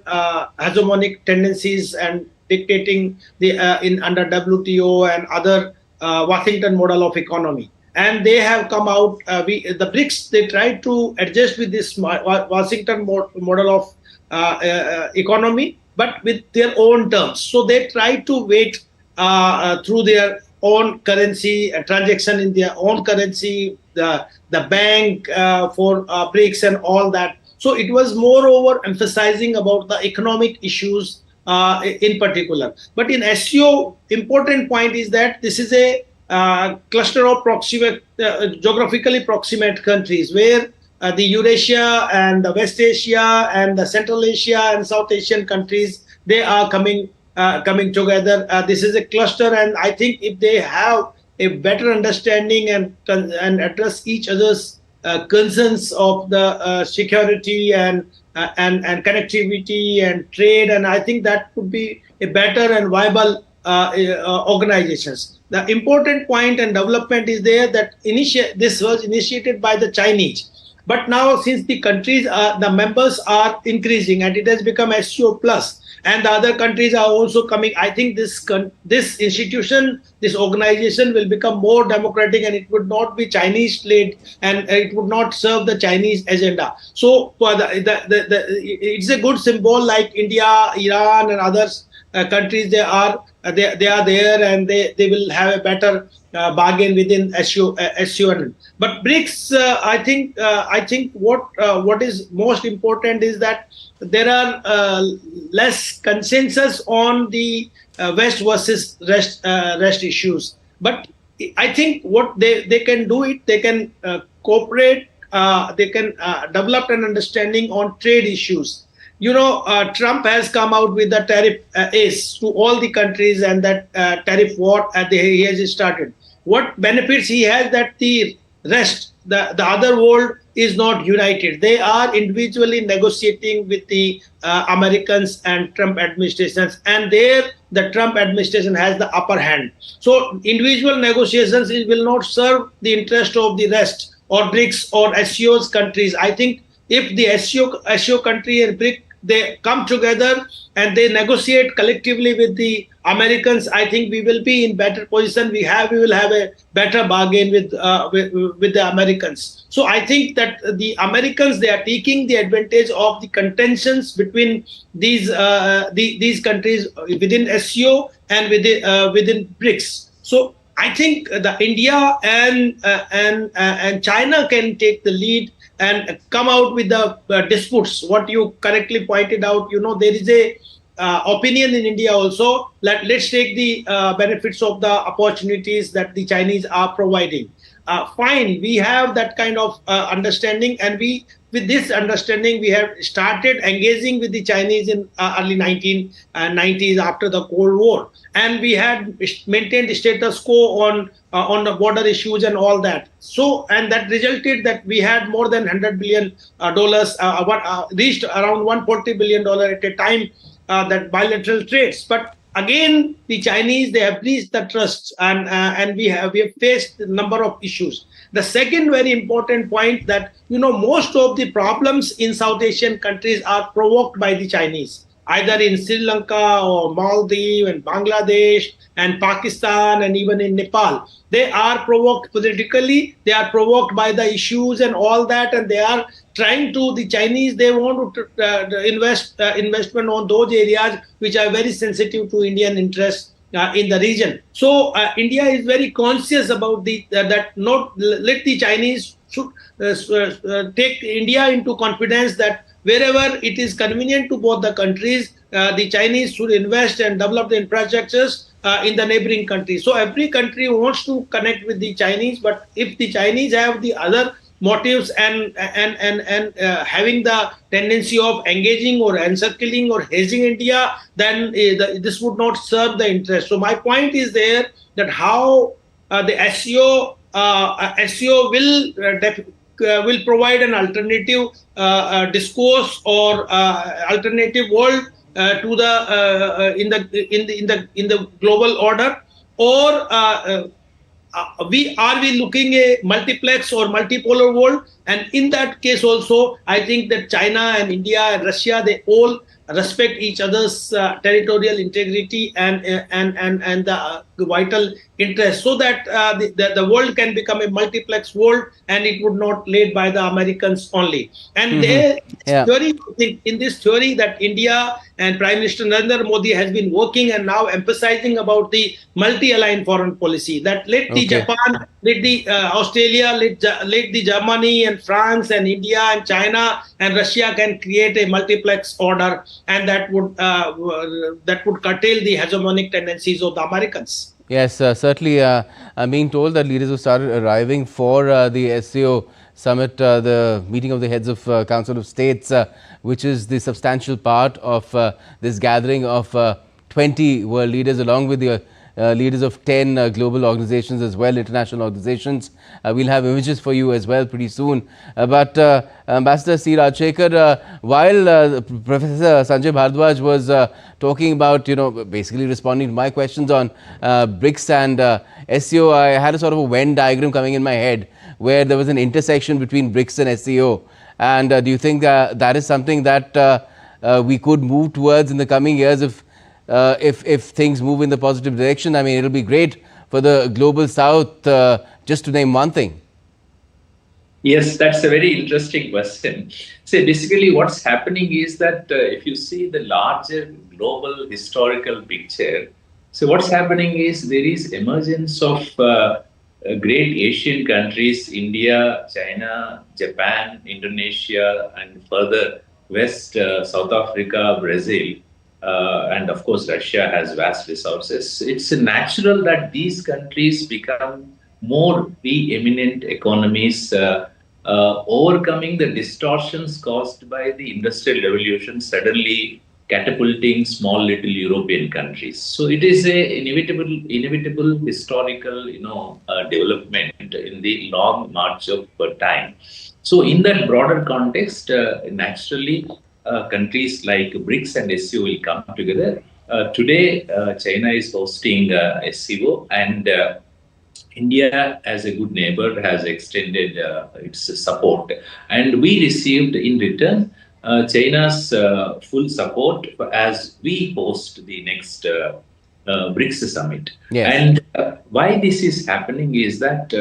hegemonic tendencies and dictating the under WTO and other Washington model of economy. And they have come out, the BRICS, they tried to adjust with this Washington model of economy, but with their own terms. So they try to wait through their own currency, a transaction in their own currency, the bank for BRICS and all that. So it was moreover emphasizing about the economic issues in particular. But in SCO, important point is that this is a cluster of geographically proximate countries where the Eurasia and the West Asia and the Central Asia and South Asian countries, they are coming together. This is a cluster, and I think if they have a better understanding and address each other's concerns of the security and connectivity and trade, and I think that could be a better and viable organizations. The important point and development is there that this was initiated by the Chinese. But now, since the countries, the members are increasing and it has become SCO plus, and the other countries are also coming, I think this institution, this organization will become more democratic, and it would not be Chinese led, and it would not serve the Chinese agenda. So it's a good symbol, like India, Iran, and others countries. They are there, and they will have a better bargain within SCO. But BRICS, I think what is most important is that there are less consensus on the West versus rest issues. But I think what they can do it, they can cooperate, they can develop an understanding on trade issues. You know, Trump has come out with the tariff ace to all the countries, and that tariff war he has started. What benefits he has that the rest, the other world is not united. They are individually negotiating with the Americans and Trump administrations, and there the Trump administration has the upper hand. So individual negotiations will not serve the interest of the rest or BRICS or SCO's countries. I think if the SCO country and BRICS, they come together and they negotiate collectively with the Americans, I think we will be in better position. We will have a better bargain with the Americans. So I think that the Americans, they are taking the advantage of the contentions between these countries within SCO and within BRICS. So I think the India and China can take the lead and come out with the disputes. What you correctly pointed out, you know, there is a opinion in India also. Let's take the benefits of the opportunities that the Chinese are providing. Fine, we have that kind of understanding, and with this understanding, we have started engaging with the Chinese in early 1990s after the Cold War, and we had maintained the status quo on the border issues and all that. So, and that resulted that we had more than $100 billion reached around $140 billion at a time that bilateral trades. But again, the Chinese, they have breached the trust, and we have faced a number of issues. The second very important point that, most of the problems in South Asian countries are provoked by the Chinese, either in Sri Lanka or Maldives and Bangladesh and Pakistan and even in Nepal. They are provoked politically, they are provoked by the issues and all that, and they are trying to, the Chinese, they want to investment on those areas which are very sensitive to Indian interests in the region. So India is very conscious about that not let the Chinese should take India into confidence that wherever it is convenient to both the countries, the Chinese should invest and develop the infrastructures in the neighboring countries. So every country wants to connect with the Chinese, but if the Chinese have the other motives and having the tendency of engaging or encircling or hazing India, then this would not serve the interest. So my point is there that how the SCO will provide an alternative discourse or alternative world to the in the global order, or are we looking a multiplex or multipolar world? And in that case also, I think that China and India and Russia, they all respect each other's territorial integrity and the vital interest, so that the world can become a multiplex world, and it would not led by the Americans only. And theory, in this theory that India and Prime Minister Narendra Modi has been working and now emphasizing about the multi-aligned foreign policy, that let the Japan, let the Australia, let the Germany and France and India and China and Russia can create a multiplex order, and that would curtail the hegemonic tendencies of the Americans. Yes, certainly. I'm being told that leaders have started arriving for the SCO summit, the meeting of the heads of Council of States, which is the substantial part of this gathering of 20 world leaders, along with the leaders of 10 global organizations as well, international organizations. We'll have images for you as well pretty soon. But Ambassador C. Rajshekhar, while Professor Sanjay Bhardwaj was talking about, basically responding to my questions on BRICS and SCO, I had a sort of a Venn diagram coming in my head where there was an intersection between BRICS and SCO. And do you think that is something that we could move towards in the coming years if things move in the positive direction? I mean, it'll be great for the global south, just to name one thing. Yes, that's a very interesting question. So basically what's happening is that if you see the larger global historical picture, so what's happening is there is emergence of great Asian countries, India, China, Japan, Indonesia, and further west, South Africa, Brazil, and of course Russia has vast resources. It's natural that these countries become more preeminent economies, overcoming the distortions caused by the Industrial Revolution, suddenly catapulting small little European countries. So it is a inevitable historical, development in the long march of time. So in that broader context, naturally, countries like BRICS and SCO will come together. Today, China is hosting SCO, and India, as a good neighbor, has extended its support. And we received in return China's full support as we host the next BRICS summit. Yes. And why this is happening is that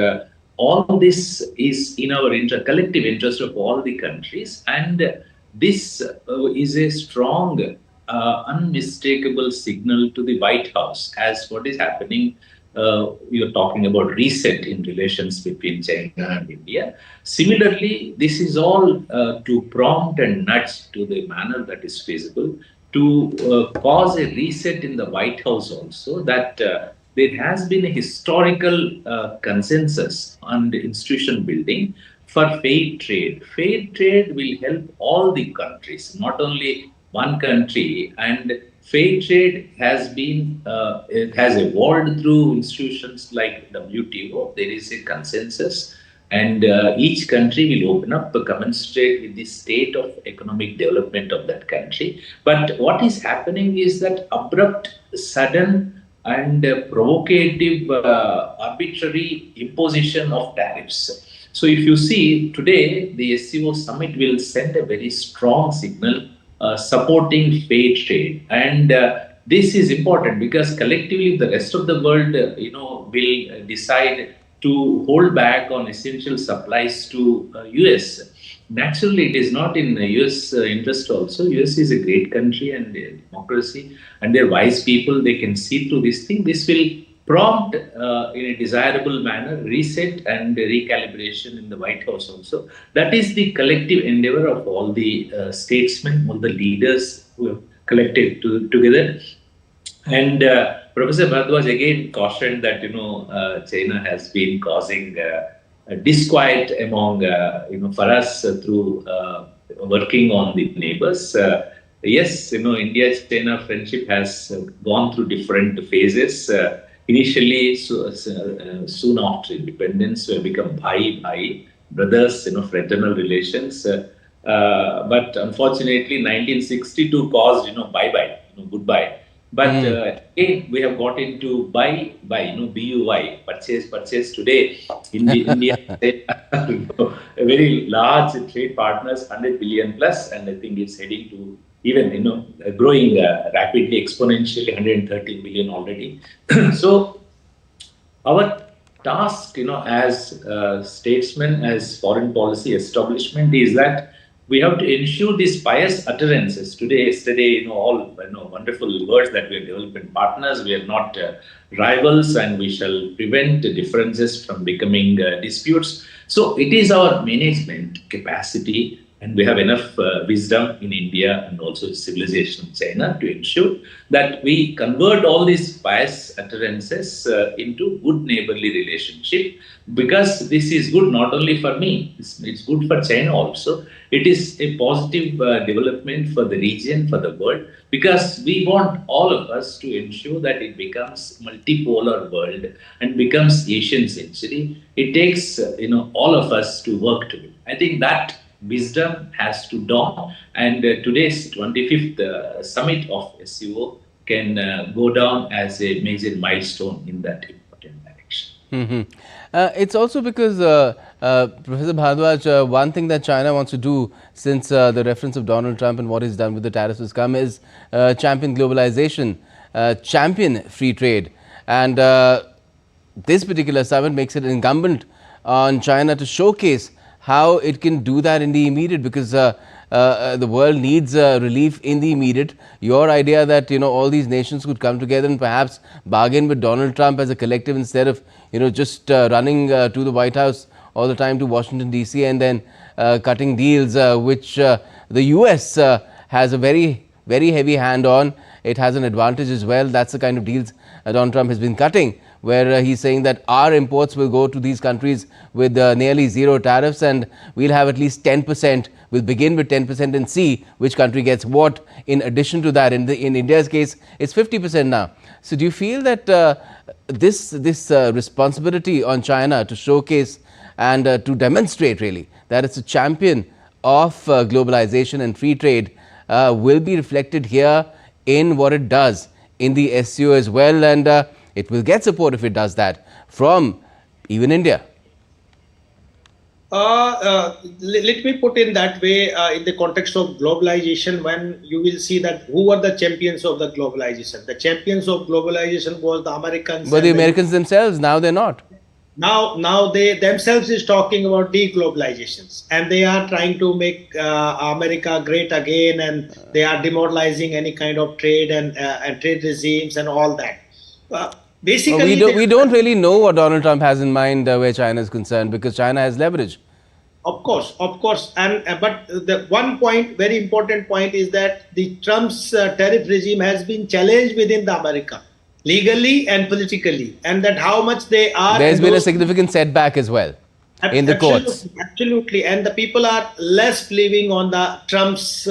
all this is in our collective interest of all the countries, and this is a strong, unmistakable signal to the White House as what is happening. You're talking about reset in relations between China and India. Similarly, this is all to prompt and nudge to the manner that is feasible to cause a reset in the White House also, that there has been a historical consensus on the institution building for fair trade. Fair trade will help all the countries, not only one country. And fair trade has been it has evolved through institutions like WTO. There is a consensus, and each country will open up commensurate with the state of economic development of that country. But what is happening is that abrupt, sudden, and provocative, arbitrary imposition of tariffs. So, if you see today, the SCO summit will send a very strong signal supporting fair trade, and this is important because collectively the rest of the world, will decide to hold back on essential supplies to US. Naturally, it is not in US interest also. US is a great country and a democracy, and they're wise people. They can see through this thing. This will prompt, in a desirable manner, reset and recalibration in the White House also. That is the collective endeavor of all the statesmen, all the leaders who have collected together. And Professor Bharadwaj again cautioned that China has been causing disquiet among for us through working on the neighbors. Yes, India-China friendship has gone through different phases. Initially, soon after independence, we have become bhai, brothers, fraternal relations. But unfortunately, 1962 caused bye-bye, goodbye. But again, we have got into buy, BUY, purchase today. India, a very large trade partners, 100 billion plus, and I think it's heading to even growing rapidly, exponentially, 130 billion already. So our task, as statesmen, as foreign policy establishment, is that we have to ensure these pious utterances. Yesterday, all wonderful words that we have developed partners. We are not rivals, and we shall prevent differences from becoming disputes. So it is our management capacity, and we have enough wisdom in India and also civilization of China to ensure that we convert all these pious utterances into good neighborly relationship, because this is good not only for me, it's good for China also. It is a positive development for the region, for the world, because we want all of us to ensure that it becomes multipolar world and becomes Asian century. It takes all of us to work together. I think that wisdom has to dawn, and today's 25th summit of SCO can go down as a major milestone in that important direction. It's also because, Professor Bharadwaj, one thing that China wants to do since the reference of Donald Trump and what he's done with the tariffs has come is champion globalization, champion free trade. And this particular summit makes it incumbent on China to showcase how it can do that in the immediate, because the world needs relief in the immediate. Your idea that all these nations could come together and perhaps bargain with Donald Trump as a collective, instead of just running to the White House all the time, to Washington DC, and then cutting deals which the US has a very heavy hand on. It has an advantage as well. That's the kind of deals Donald Trump has been cutting, where he's saying that our imports will go to these countries with nearly zero tariffs, and we'll have at least 10%. We'll begin with 10% and see which country gets what. In addition to that, in India's case, it's 50% now. So do you feel that this responsibility on China to showcase and to demonstrate really that it's a champion of globalization and free trade will be reflected here in what it does in the SCO as well, and it will get support if it does that from even India? Let me put in that way, in the context of globalization, when you will see that who are the champions of the globalization. The champions of globalization was the Americans. But the Americans themselves, now they're not. Now they themselves is talking about deglobalizations, and they are trying to make America great again, and they are demoralizing any kind of trade and trade regimes and all that. Basically, we don't really know what Donald Trump has in mind where China is concerned, because China has leverage. Of course, and but the one point, very important point, is that the Trump's tariff regime has been challenged within the America, legally and politically, and that how much they are. There's been a significant setback as well in the courts. Absolutely, and the people are less believing on the Trump's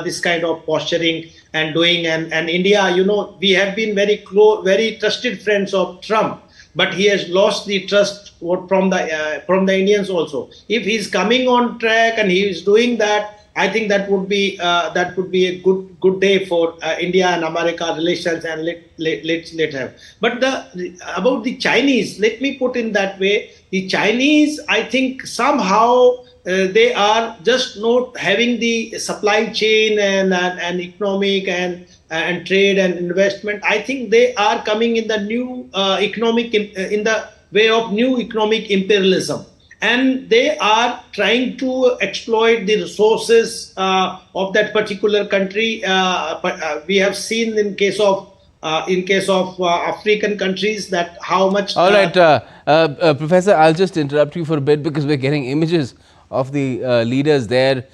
this kind of posturing and doing, and India, we have been very close, very trusted friends of Trump, but he has lost the trust from the Indians also. If he's coming on track and he is doing that, I think that would be a good day for India and America relations, and let's have. But about the Chinese, let me put in that way. The Chinese, I think somehow they are just not having the supply chain and economic and trade and investment. I think they are coming in the new in the way of new economic imperialism, and they are trying to exploit the resources of that particular country. We have seen in case of African countries that how much. All right, Professor, I'll just interrupt you for a bit because we're getting images of the leaders there,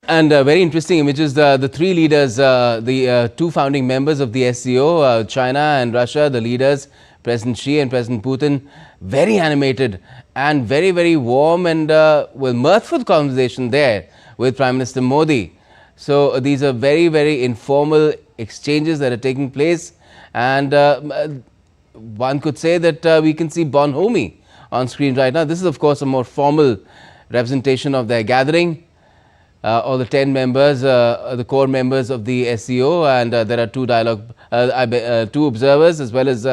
and very interesting images. The three leaders, the two founding members of the SCO, China and Russia, the leaders, President Xi and President Putin, very animated and very, very warm and mirthful conversation there with Prime Minister Modi. So these are very, very informal exchanges that are taking place, and one could say that we can see bonhomie on screen right now. This is of course a more formal representation of their gathering. All the 10 members, the core members of the SCO, and there are two observers as well as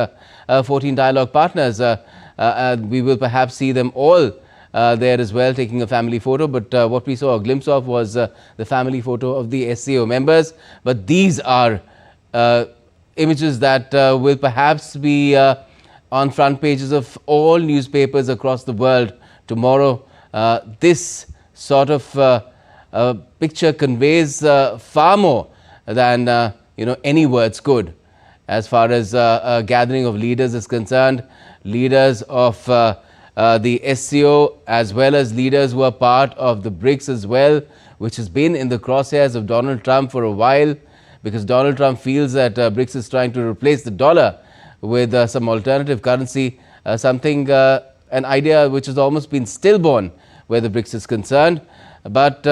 14 dialogue partners. We will perhaps see them all there as well, taking a family photo, but what we saw a glimpse of was the family photo of the SCO members. But these are images that will perhaps be on front pages of all newspapers across the world tomorrow. This sort of picture conveys far more than any words could, as far as a gathering of leaders is concerned. Leaders of the SCO, as well as leaders who are part of the BRICS as well, which has been in the crosshairs of Donald Trump for a while, because Donald Trump feels that BRICS is trying to replace the dollar with some alternative currency, an idea which has almost been stillborn where the BRICS is concerned. But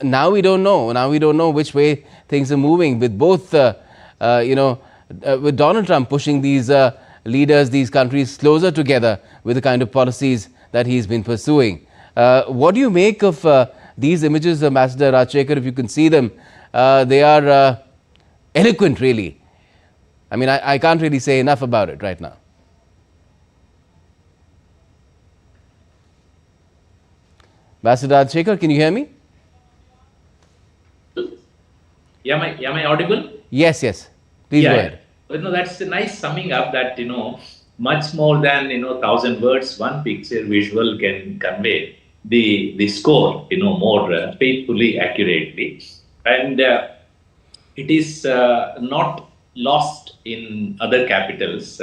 now we don't know. Now we don't know which way things are moving, with both, with Donald Trump pushing these leaders, these countries closer together with the kind of policies that he's been pursuing. What do you make of these images, Ambassador Rajshekhar? If you can see them, they are eloquent, really. I mean, I can't really say enough about it right now. Ambassador Rajshekhar, can you hear me? Am I audible? Yes. Please go ahead. No, that's a nice summing up that, much more than, 1,000 words, one picture visual can convey the score, more faithfully, accurately. And it is not lost in other capitals,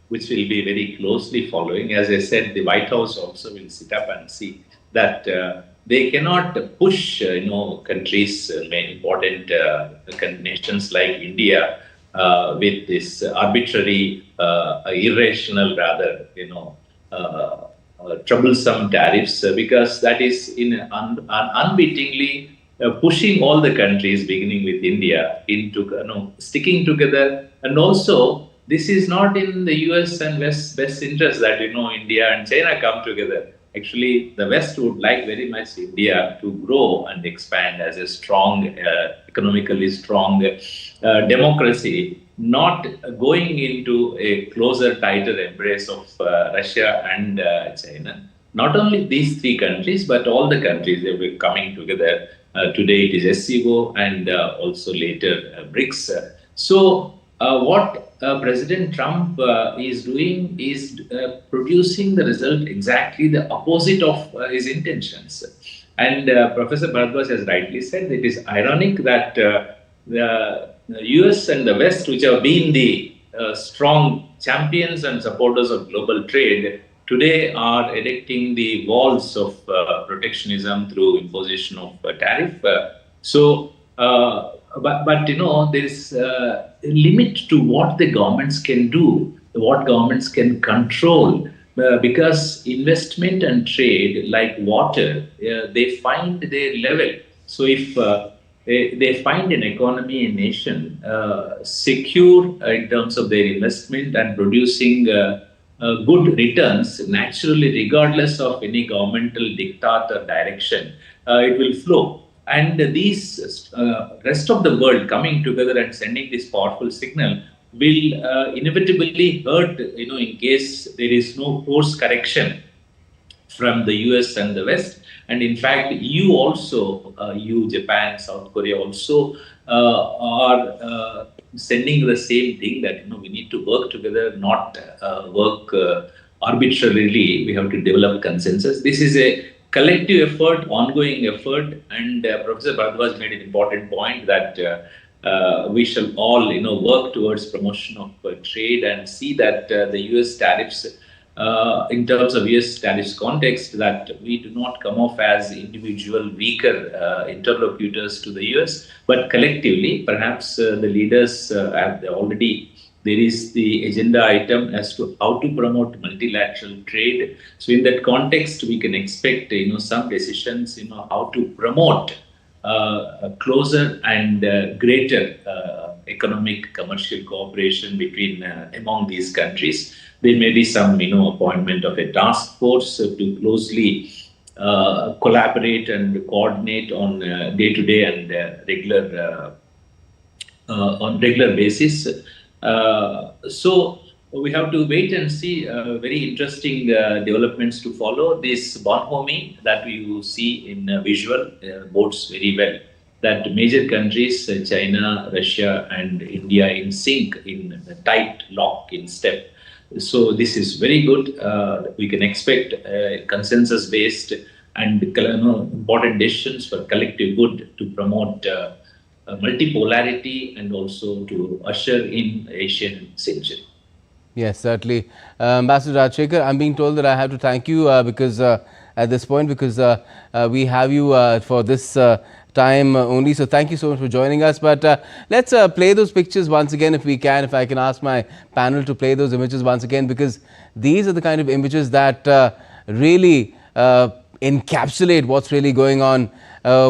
which will be very closely following. As I said, the White House also will sit up and see that they cannot push, countries, important nations like India, with this arbitrary, irrational, rather, troublesome tariffs, because that is unwittingly pushing all the countries, beginning with India, into sticking together. And also, this is not in the US and West best interest that India and China come together. Actually, the West would like very much India to grow and expand as a strong, economically strong democracy, not going into a closer, tighter embrace of Russia and China. Not only these three countries, but all the countries, they were coming together. Today it is SCO and also later BRICS. So what President Trump is doing is producing the result exactly the opposite of his intentions. And Professor Bharadwaj has rightly said, it is ironic that the US and the West, which have been the strong champions and supporters of global trade, today are erecting the walls of protectionism through imposition of tariff. But there is a limit to what the governments can do, what governments can control, because investment and trade, like water, they find their level. So if they find an economy, a nation secure in terms of their investment and producing good returns, naturally, regardless of any governmental diktat or direction, it will flow. And these rest of the world coming together and sending this powerful signal will inevitably hurt, in case there is no course correction from the US and the West. And in fact, EU also, EU, Japan, South Korea also are sending the same thing, that we need to work together, not work arbitrarily. We have to develop consensus. This is a collective effort, ongoing effort, and Professor Bharadwaj made an important point that we shall all, work towards promotion of trade and see that the US tariffs, in terms of US tariffs context, that we do not come off as individual weaker interlocutors to the US, but collectively, perhaps the leaders have already. There is the agenda item as to how to promote multilateral trade. So in that context, we can expect, some decisions, how to promote closer and greater economic commercial cooperation between among these countries. There may be some, appointment of a task force to closely collaborate and coordinate on day-to-day and on regular basis. So we have to wait and see very interesting developments to follow. This bonhomie that you see in visual bodes very well that major countries, China, Russia and India in sync, in tight lock in step. So this is very good. We can expect consensus-based and important decisions for collective good to promote multipolarity and also to usher in Asian century. Yes, certainly. Ambassador Rajshekhar, I'm being told that I have to thank you because at this point, because we have you for this time only. So thank you so much for joining us. But let's play those pictures once again if we can. If I can ask my panel to play those images once again, because these are the kind of images that really encapsulate what's really going on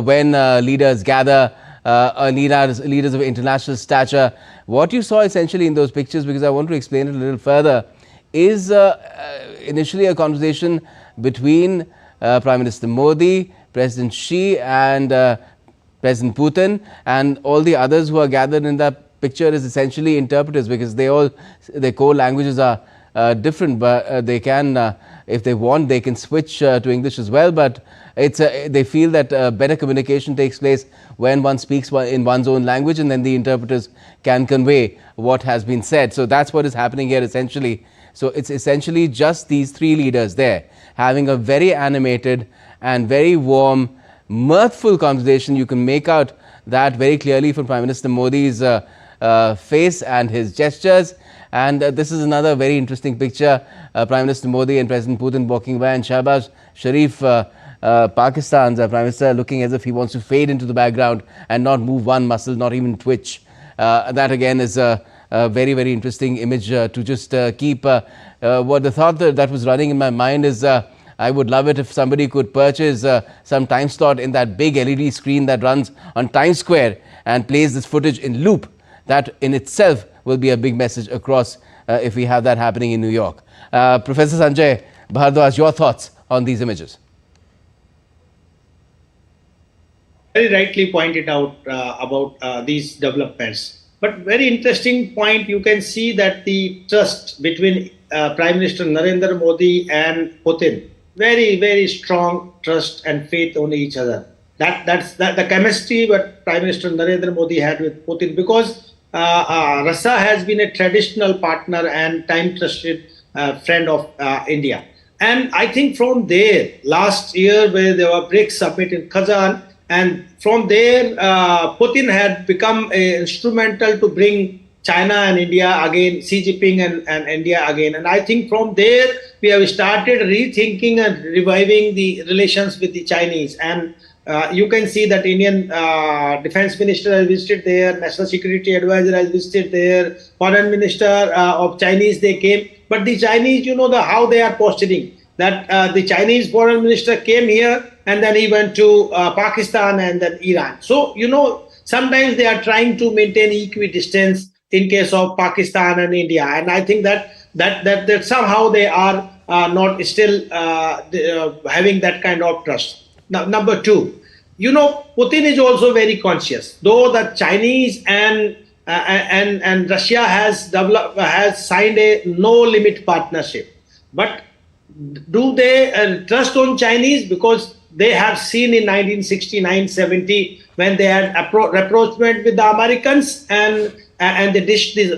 when leaders gather. Leaders of international stature. What you saw essentially in those pictures, because I want to explain it a little further, is initially a conversation between Prime Minister Modi, President Xi and President Putin, and all the others who are gathered in that picture is essentially interpreters, because their core languages are different, but they can, if they want, they can switch to English as well. But they feel that better communication takes place when one speaks in one's own language, and then the interpreters can convey what has been said. So that's what is happening here essentially. So it's essentially just these three leaders there having a very animated and very warm, mirthful conversation. You can make out that very clearly from Prime Minister Modi's face and his gestures. And this is another very interesting picture. Prime Minister Modi and President Putin walking by, and Shahbaz Sharif, Pakistan's Prime Minister, looking as if he wants to fade into the background and not move one muscle, not even twitch. That again is a very, very interesting image to just keep. What the thought that was running in my mind is I would love it if somebody could purchase some time slot in that big LED screen that runs on Times Square and plays this footage in loop. That in itself will be a big message across if we have that happening in New York. Professor Sanjay Bharadwaj, your thoughts on these images? Very rightly pointed out about these developments. But very interesting point, you can see that the trust between Prime Minister Narendra Modi and Putin, very, very strong trust and faith on each other. That's the chemistry that Prime Minister Narendra Modi had with Putin, because Russia has been a traditional partner and time-trusted friend of India. And I think from there, last year where there were BRICS summit in Kazan, and from there Putin had become instrumental to bring China and India again, Xi Jinping and India again. And I think from there, we have started rethinking and reviving the relations with the Chinese. And you can see that Indian Defense Minister has visited there, National Security Advisor has visited there, Foreign Minister of Chinese, they came. But the Chinese, how they are posturing. That the Chinese Foreign Minister came here and then he went to Pakistan and then Iran. So, sometimes they are trying to maintain equidistance in case of Pakistan and India. And I think that somehow they are not still having that kind of trust. Now, number two, Putin is also very conscious, though the Chinese and Russia has signed a no-limit partnership. But do they trust on Chinese? Because they have seen in 1969-70 when they had rapprochement with the Americans and they dished the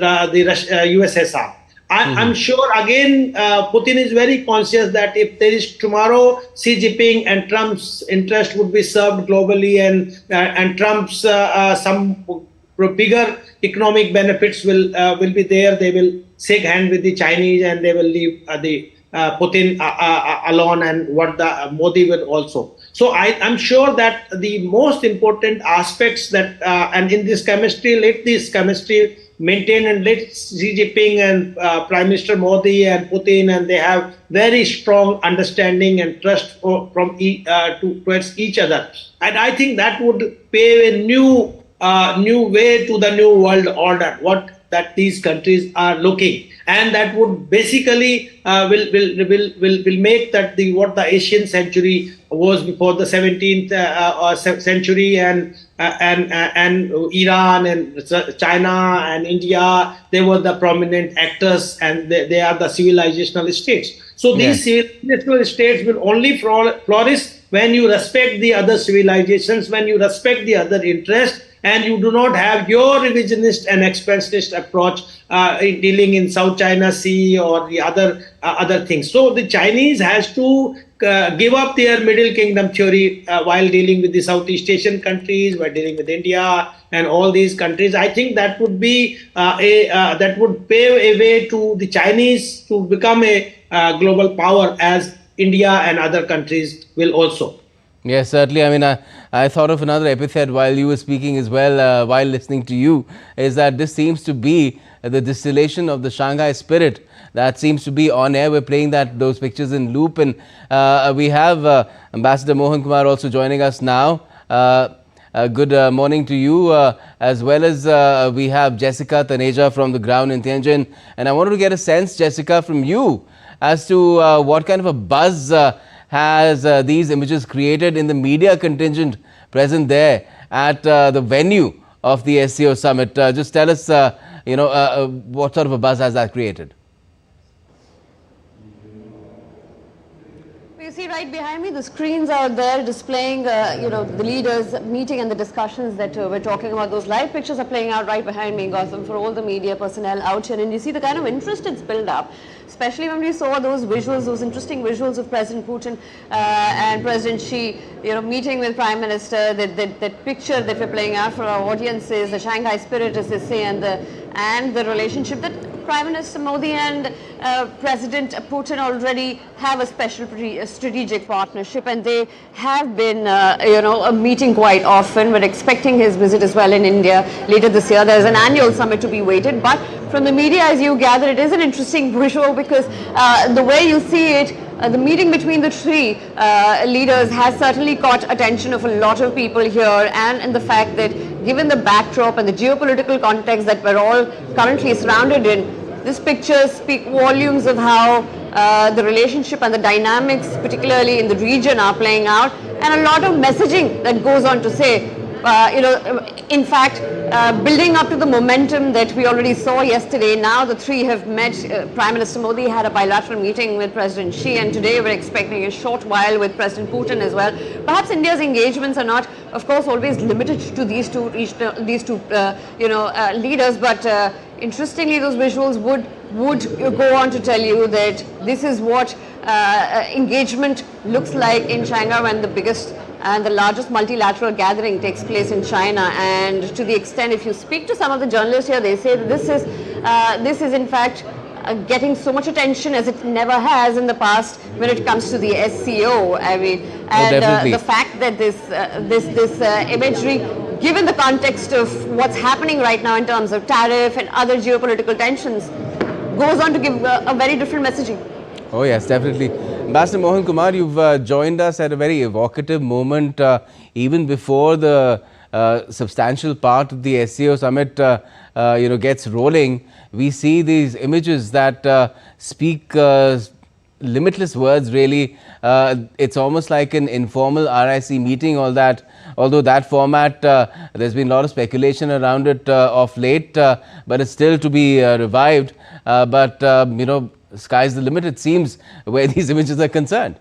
USSR. I'm sure again Putin is very conscious that if there is tomorrow Xi Jinping and Trump's interest would be served globally and Trump's some bigger economic benefits will be there, they will shake hand with the Chinese and they will leave the Putin alone, and what the Modi will also. So I'm sure that the most important aspects that and in this chemistry, let this chemistry maintain and let Xi Jinping and Prime Minister Modi and Putin, and they have very strong understanding and trust towards each other. And I think that would pave a new way to the new world order, that these countries are looking. And that would basically will make that what the Asian century was before the 17th century, and Iran and China and India, they were the prominent actors, and they are the civilizational states. So these civilizational states will only flourish when you respect the other civilizations, when you respect the other interests, and you do not have your revisionist and expansionist approach in dealing in South China Sea or the other things. So the Chinese has to give up their Middle Kingdom theory while dealing with the Southeast Asian countries, while dealing with India and all these countries. I think that would be that would pave a way to the Chinese to become a global power, as India and other countries will also. Yes, certainly. I mean, I thought of another epithet while you were speaking as well, while listening to you, is that this seems to be the distillation of the Shanghai spirit that seems to be on air. We're playing those pictures in loop, and we have Ambassador Mohan Kumar also joining us now. Good morning to you, as well as we have Jessica Taneja from the ground in Tianjin. And I wanted to get a sense, Jessica, from you as to what kind of a buzz has these images created in the media contingent present there at the venue of the SCO summit. Just tell us, what sort of a buzz has that created? You see right behind me, the screens are there displaying, the leaders' meeting and the discussions that we're talking about. Those live pictures are playing out right behind me, Gautam, for all the media personnel out here. And you see the kind of interest it's built up, especially when we saw those visuals, those interesting visuals of President Putin and President Xi, meeting with Prime Minister. That picture that we're playing out for our audiences, the Shanghai spirit, as they say, and the relationship that Prime Minister Modi and President Putin already have a special strategic partnership, and they have been, meeting quite often. We're expecting his visit as well in India later this year. There's an annual summit to be waited, but from the media, as you gather, it is an interesting visual because the way you see it, the meeting between the three leaders has certainly caught attention of a lot of people here, and the fact that given the backdrop and the geopolitical context that we're all currently surrounded in, these pictures speak volumes of how the relationship and the dynamics, particularly in the region, are playing out, and a lot of messaging that goes on to say, in fact, building up to the momentum that we already saw yesterday. Now the three have met. Prime Minister Modi had a bilateral meeting with President Xi, and today we're expecting a short while with President Putin as well. Perhaps India's engagements are not, of course, always limited to these two leaders, but interestingly, those visuals would go on to tell you that this is what engagement looks like in Shanghai, when the biggest and the largest multilateral gathering takes place in China. And to the extent, if you speak to some of the journalists here, they say that this is in fact getting so much attention as it never has in the past when it comes to the SCO. I mean, and the fact that this imagery, given the context of what's happening right now in terms of tariff and other geopolitical tensions, goes on to give a very different messaging. Oh yes, definitely. Ambassador Mohan Kumar, you've joined us at a very evocative moment, even before the substantial part of the SCO summit gets rolling. We see these images that speak limitless words, really. It's almost like an informal RIC meeting, although that format, there's been a lot of speculation around it of late, but it's still to be revived. Sky's the limit, it seems, where these images are concerned.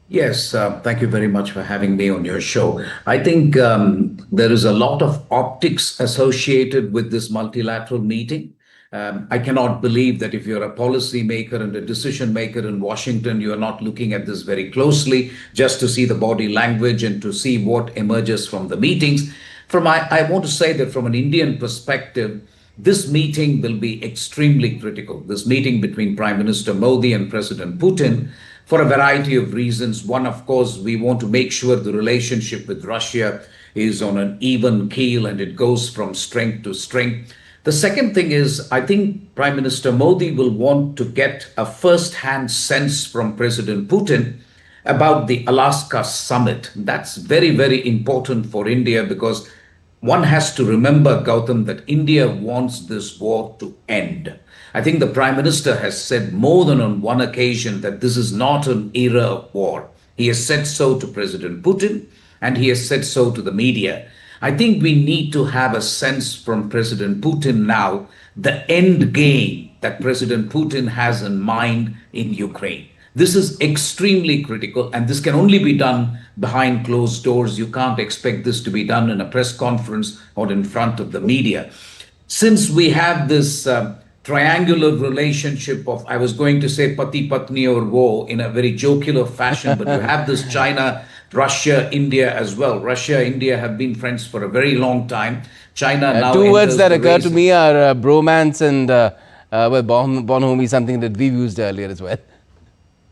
Yes, thank you very much for having me on your show. I think there is a lot of optics associated with this multilateral meeting. I cannot believe that if you're a policy maker and a decision maker in Washington, you are not looking at this very closely just to see the body language and to see what emerges from the meetings. I want to say that from an Indian perspective, this meeting will be extremely critical. This meeting between Prime Minister Modi and President Putin, for a variety of reasons. One, of course, we want to make sure the relationship with Russia is on an even keel and it goes from strength to strength. The second thing is, I think Prime Minister Modi will want to get a first-hand sense from President Putin about the Alaska summit. That's very, very important for India because one has to remember, Gautam, that India wants this war to end. I think the Prime Minister has said more than on one occasion that this is not an era of war. He has said so to President Putin and he has said so to the media. I think we need to have a sense from President Putin now, the end game that President Putin has in mind in Ukraine. This is extremely critical and this can only be done behind closed doors. You can't expect this to be done in a press conference or in front of the media. Since we have this triangular relationship of, I was going to say Pati Patni or wo in a very jocular fashion, but you have this China, Russia, India as well. Russia, India have been friends for a very long time. China now two words that occur to me are bromance and bonhomie, something that we've used earlier as well.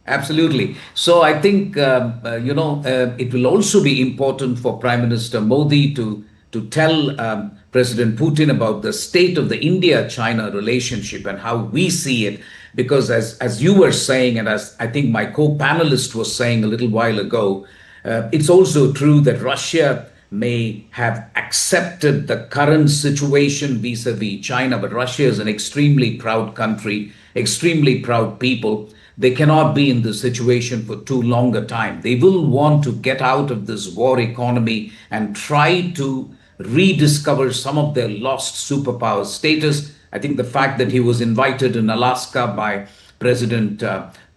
Absolutely. So I think, it will also be important for Prime Minister Modi to tell President Putin about the state of the India-China relationship and how we see it. Because as you were saying, and as I think my co-panelist was saying a little while ago, it's also true that Russia may have accepted the current situation vis-a-vis China, but Russia is an extremely proud country, extremely proud people. They cannot be in this situation for too long a time. They will want to get out of this war economy and try to rediscover some of their lost superpower status. I think the fact that he was invited in Alaska by President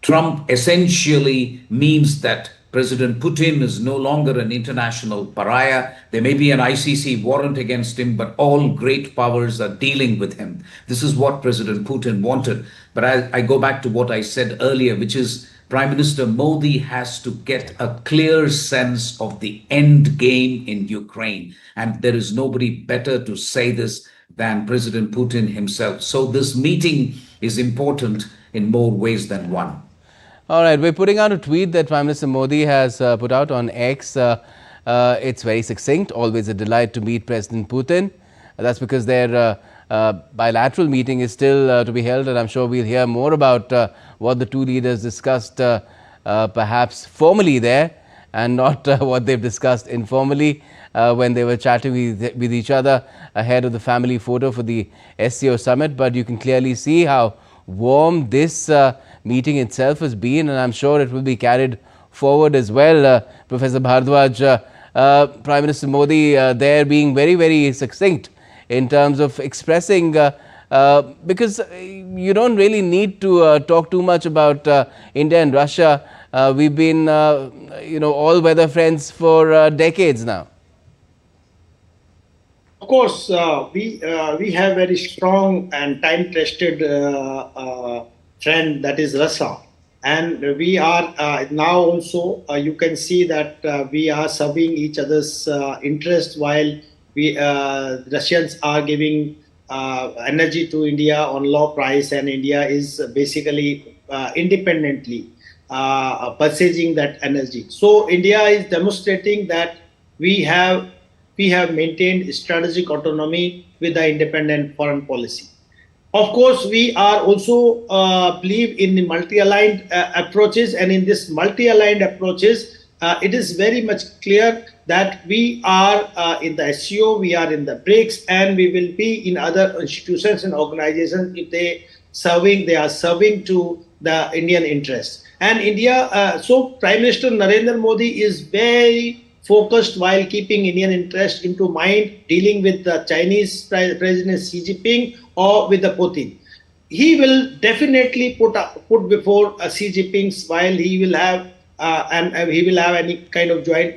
Trump essentially means that President Putin is no longer an international pariah. There may be an ICC warrant against him, but all great powers are dealing with him. This is what President Putin wanted. But I go back to what I said earlier, which is Prime Minister Modi has to get a clear sense of the end game in Ukraine. And there is nobody better to say this than President Putin himself. So this meeting is important in more ways than one. All right, we're putting out a tweet that Prime Minister Modi has put out on X. It's very succinct, always a delight to meet President Putin. That's because their bilateral meeting is still to be held, and I'm sure we'll hear more about what the two leaders discussed perhaps formally there and not what they've discussed informally when they were chatting with each other ahead of the family photo for the SCO summit. But you can clearly see how warm this meeting itself has been, and I'm sure it will be carried forward as well. Professor Bhardwaj, Prime Minister Modi there being very, very succinct in terms of expressing, because you don't really need to talk too much about India and Russia. We've been, all-weather friends for decades now. Of course, we have very strong and time-tested friend, that is Russia. And we are now also, you can see that we are serving each other's interests while Russians are giving energy to India on low price, and India is basically independently purchasing that energy. So India is demonstrating that we have maintained strategic autonomy with the independent foreign policy. Of course, we are also believe in the multi-aligned approaches, and in this multi-aligned approaches, it is very much clear that we are in the SCO, we are in the BRICS, and we will be in other institutions and organizations if they are serving to the Indian interest. And India, so Prime Minister Narendra Modi is very focused while keeping Indian interest into mind, dealing with the Chinese President Xi Jinping or with the Putin. He will definitely put before Xi Jinping's while he will have he will have any kind of joint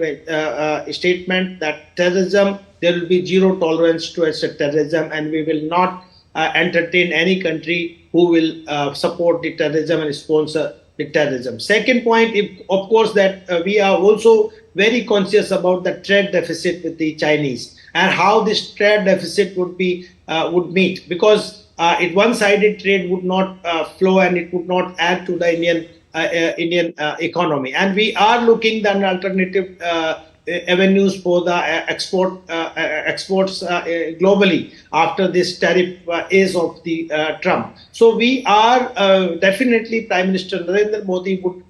statement that terrorism, there will be zero tolerance towards terrorism, and we will not entertain any country who will support the terrorism and sponsor the terrorism. Second point, of course, that we are also very conscious about the trade deficit with the Chinese and how this trade deficit would meet, because one-sided trade would not flow and it would not add to the Indian economy. And we are looking at alternative avenues for the exports globally after this tariff is of the Trump. So we are definitely, Prime Minister Narendra Modi would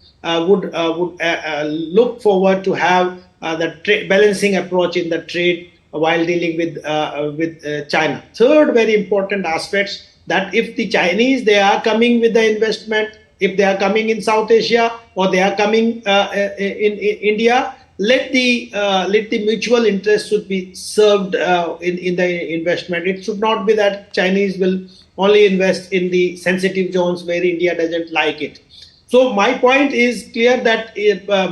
look forward to have the balancing approach in the trade while dealing with China. Third very important aspect, that if the Chinese, they are coming with the investment, if they are coming in South Asia or they are coming in India, let the mutual interest should be served in the investment. It should not be that Chinese will only invest in the sensitive zones where India doesn't like it. So my point is clear that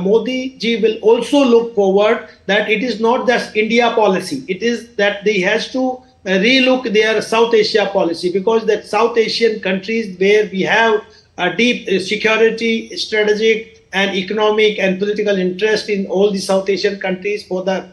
Modi ji will also look forward that it is not just India policy. It is that they has to relook their South Asia policy, because that South Asian countries where we have a deep security, strategic and economic and political interest in all the South Asian countries for the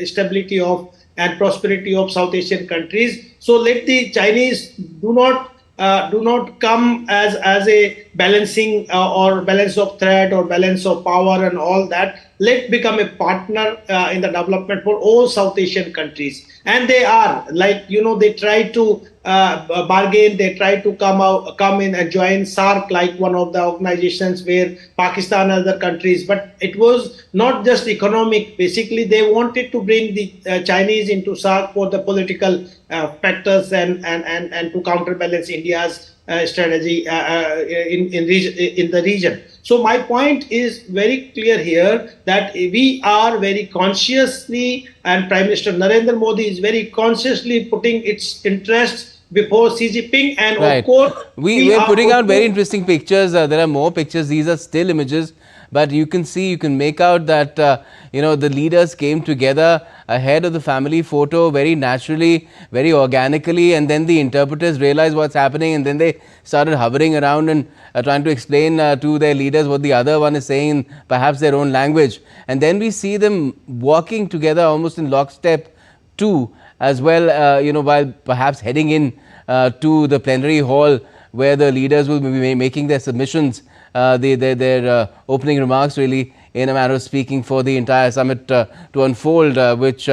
stability of and prosperity of South Asian countries. So let the Chinese do not come as a balancing or balance of threat or balance of power and all that. Let become a partner in the development for all South Asian countries. And they are, like, they try to bargain, they try to come in and join SAARC, like one of the organizations where Pakistan and other countries. But it was not just economic. Basically, they wanted to bring the Chinese into SAARC for the political factors and to counterbalance India's strategy in the region. So my point is very clear here that we are very consciously, and Prime Minister Narendra Modi is very consciously putting its interests before Xi Jinping, and of course we are putting out very interesting pictures. There are more pictures. These are still images, but you can make out that the leaders came together ahead of the family photo very naturally, very organically, and then the interpreters realized what's happening, and then they started hovering around and trying to explain to their leaders what the other one is saying in perhaps their own language. And then we see them walking together almost in lockstep too, as well, while perhaps heading in to the plenary hall where the leaders will be making their submissions, their opening remarks, really, in a manner of speaking, for the entire summit to unfold, which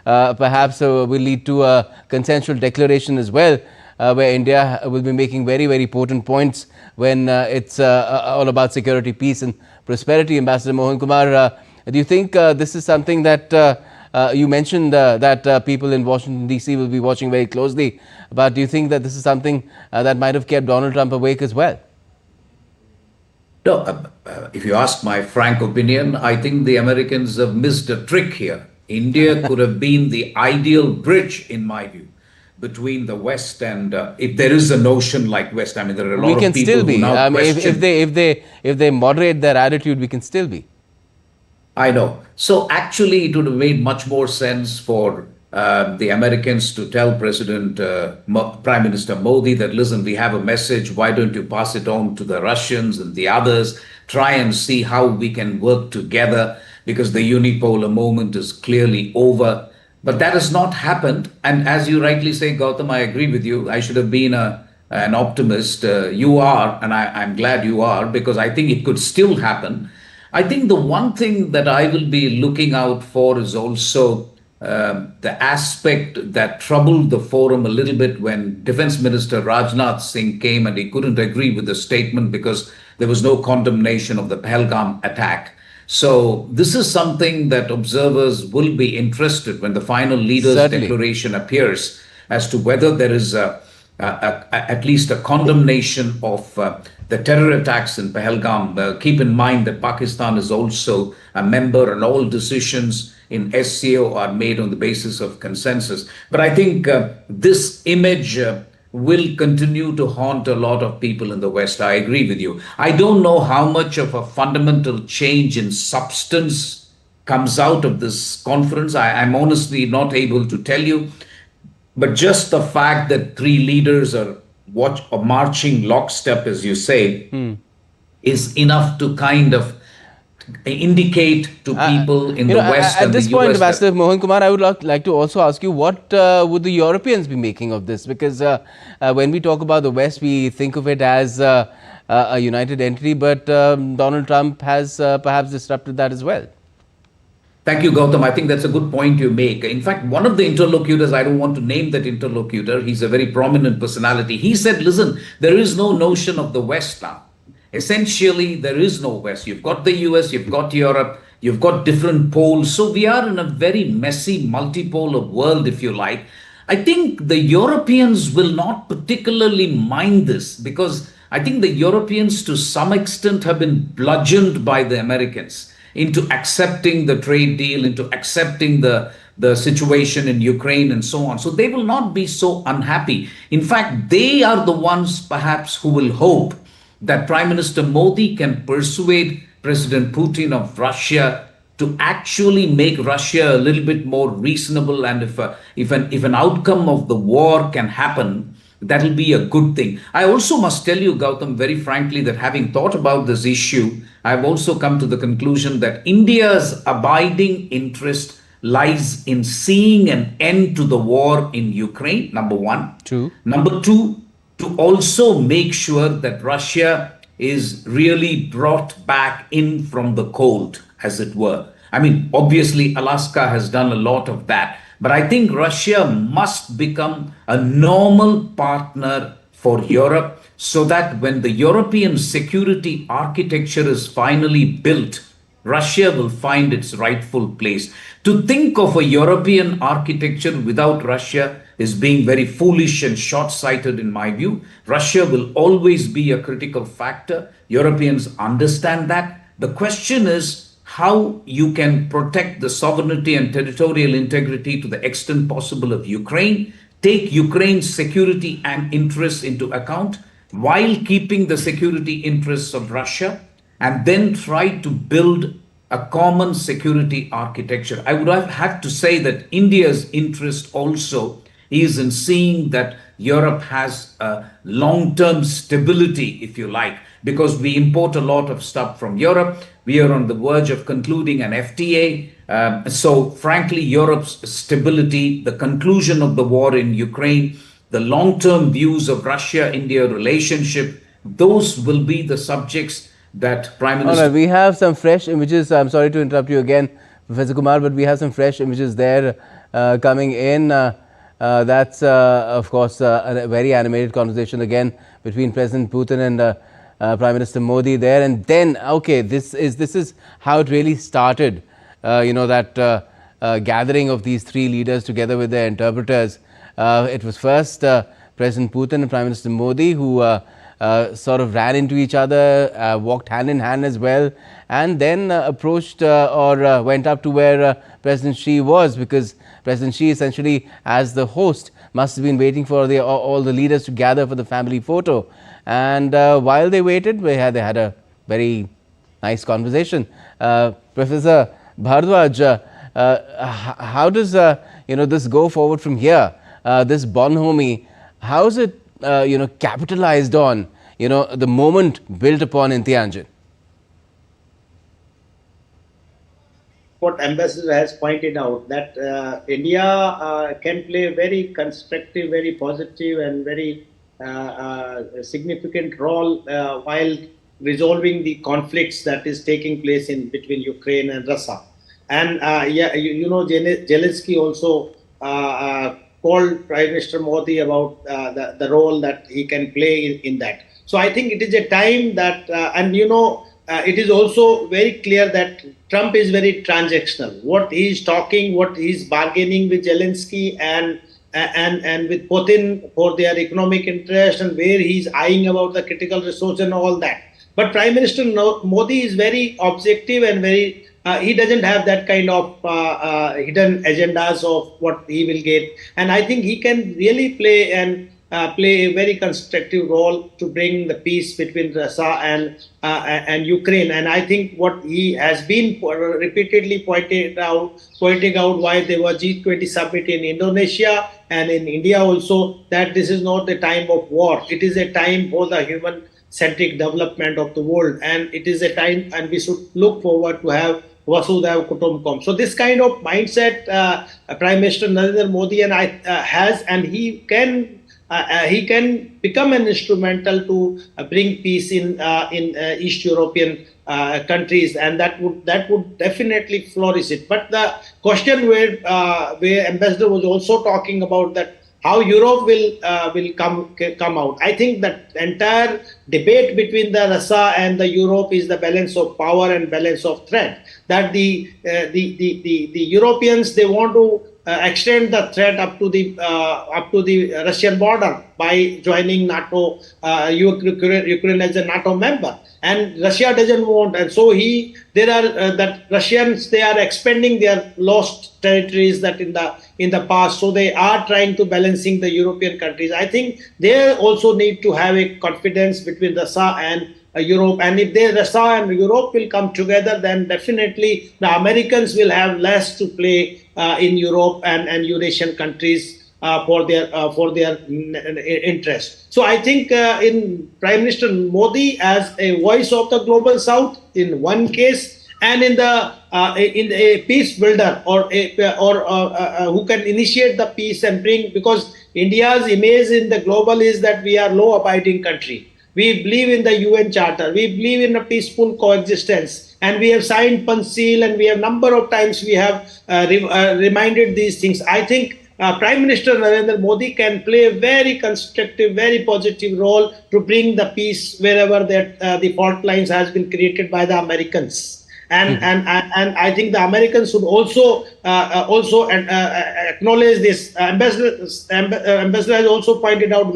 perhaps will lead to a consensual declaration as well, where India will be making very, very potent points when it's all about security, peace and prosperity. Ambassador Mohan Kumar, do you think this is something that you mentioned that people in Washington DC will be watching very closely, but do you think that this is something that might have kept Donald Trump awake as well? No, if you ask my frank opinion, I think the Americans have missed a trick here. India could have been the ideal bridge, in my view, between the West and if there is a notion like West. I mean, there are a lot of people who now question. If they moderate their attitude, we can still be. I know. So actually, it would have made much more sense for the Americans to tell Prime Minister Modi that, listen, we have a message. Why don't you pass it on to the Russians and the others? Try and see how we can work together, because the unipolar moment is clearly over. But that has not happened. And as you rightly say, Gautam, I agree with you. I should have been an optimist. You are, and I'm glad you are, because I think it could still happen. I think the one thing that I will be looking out for is also the aspect that troubled the forum a little bit when Defense Minister Rajnath Singh came and he couldn't agree with the statement because there was no condemnation of the Pahalgam attack. So this is something that observers will be interested when the final leaders' declaration appears as to whether there is at least a condemnation of the terror attacks in Pahalgam. Keep in mind that Pakistan is also a member and all decisions in SCO are made on the basis of consensus. But I think this image will continue to haunt a lot of people in the West. I agree with you. I don't know how much of a fundamental change in substance comes out of this conference. I'm honestly not able to tell you. But just the fact that three leaders are marching lockstep, as you say, is enough to kind of indicate to people in the West at and this the point, US. Ambassador Mohan Kumar, I would like to also ask you, what would the Europeans be making of this? Because when we talk about the West, we think of it as a united entity, but Donald Trump has perhaps disrupted that as well. Thank you, Gautam. I think that's a good point you make. In fact, one of the interlocutors, I don't want to name that interlocutor, he's a very prominent personality. He said, listen, there is no notion of the West now. Essentially, there is no West. You've got the US, you've got Europe, you've got different poles. So we are in a very messy, multipolar world, if you like. I think the Europeans will not particularly mind this, because I think the Europeans to some extent have been bludgeoned by the Americans into accepting the trade deal, into accepting the situation in Ukraine and so on. So they will not be so unhappy. In fact, they are the ones perhaps who will hope that Prime Minister Modi can persuade President Putin of Russia to actually make Russia a little bit more reasonable. And if an outcome of the war can happen, that'll be a good thing. I also must tell you, Gautam, very frankly, that having thought about this issue, I've also come to the conclusion that India's abiding interest lies in seeing an end to the war in Ukraine, number one. True. Number two, to also make sure that Russia is really brought back in from the cold, as it were. I mean, obviously, Alaska has done a lot of that. But I think Russia must become a normal partner for Europe, so that when the European security architecture is finally built, Russia will find its rightful place. To think of a European architecture without Russia is being very foolish and short-sighted in my view. Russia will always be a critical factor. Europeans understand that. The question is how you can protect the sovereignty and territorial integrity to the extent possible of Ukraine, take Ukraine's security and interests into account while keeping the security interests of Russia, and then try to build a common security architecture. I would have had to say that India's interest also is in seeing that Europe has a long-term stability, if you like, because we import a lot of stuff from Europe. We are on the verge of concluding an FTA. So frankly, Europe's stability, the conclusion of the war in Ukraine, the long-term views of Russia-India relationship, those will be the subjects that Prime Minister... All right, we have some fresh images. I'm sorry to interrupt you again, Professor Kumar, but we have some fresh images there coming in. That's, of course, a very animated conversation again between President Putin and Prime Minister Modi there. And then, okay, this is how it really started, that gathering of these three leaders together with their interpreters. It was first President Putin and Prime Minister Modi who sort of ran into each other, walked hand in hand as well, and then approached or went up to where President Xi was, because President Xi essentially, as the host, must have been waiting for all the leaders to gather for the family photo. And while they waited, they had a very nice conversation. Professor Bhardwaj, How does this go forward from here? This bonhomie, how is it capitalized on the moment built upon in Tianjin? What Ambassador has pointed out, that India can play a very constructive, very positive, and very significant role while resolving the conflicts that is taking place in between Ukraine and Russia. And Zelensky also called Prime Minister Modi about the role that he can play in that. So I think it is a time that, it is also very clear that Trump is very transactional. What he is talking, what he is bargaining with Zelensky and with Putin for their economic interest, and where he is eyeing about the critical resource and all that. But Prime Minister Modi is very objective and very, he doesn't have that kind of hidden agendas of what he will get. And I think he can really play a very constructive role to bring the peace between Russia and Ukraine. And I think what he has been repeatedly pointing out while there was G20 summit in Indonesia and in India also, that this is not the time of war. It is a time for the human-centric development of the world, and it is a time, and we should look forward to have Vasudhaiva Kutumbakam. So this kind of mindset Prime Minister Narendra Modi has, and he can become an instrumental to bring peace in East European countries, and that would definitely flourish it. But the question where Ambassador was also talking about that how Europe will come out. I think that entire debate between the Russia and the Europe is the balance of power and balance of threat. That the Europeans, they want to extend the threat up to the Russian border by joining NATO, Ukraine as a NATO member, and Russia doesn't want. And so that Russians, they are expanding their lost territories that in the past. So they are trying to balancing the European countries. I think they also need to have a confidence between Russia and Europe, and if Russia and Europe will come together, then definitely the Americans will have less to play in Europe and Eurasian countries for their interest. So I think in Prime Minister Modi as a voice of the global South in one case, and in a peace builder or who can initiate the peace and bring, because India's image in the global is that we are law-abiding country. We believe in the UN Charter. We believe in a peaceful coexistence, and we have signed Panchil, and we have number of times we have reminded these things. I think Prime Minister Narendra Modi can play a very constructive, very positive role to bring the peace wherever the fault lines has been created by the Americans. And I think the Americans should also acknowledge this. Ambassador has also pointed out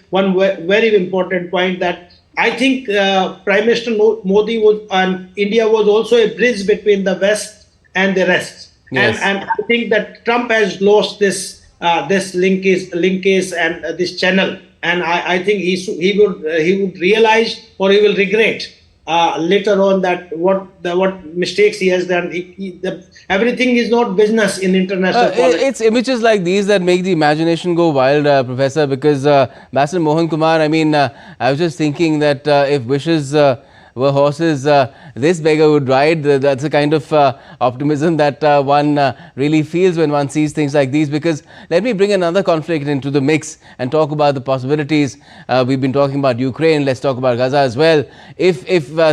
one very important point, that I think Prime Minister Modi and India was also a bridge between the West and the rest. Yes. And I think that Trump has lost this linkage and this channel. And I think he would realize, or he will regret later on, that what mistakes he has done. Everything is not business in international politics. It's images like these that make the imagination go wild, Professor, because Ambassador Mohan Kumar, I mean, I was just thinking that if wishes were horses, this beggar would ride. That's the kind of optimism that one really feels when one sees things like these. Because let me bring another conflict into the mix and talk about the possibilities. We've been talking about Ukraine. Let's talk about Gaza as well. If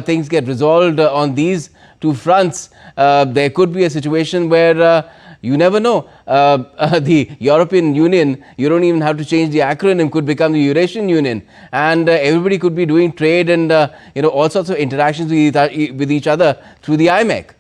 things get resolved on these two fronts, there could be a situation where you never know. The European Union, you don't even have to change the acronym, could become the Eurasian Union, and everybody could be doing trade and all sorts of interactions with each other through the IMEC.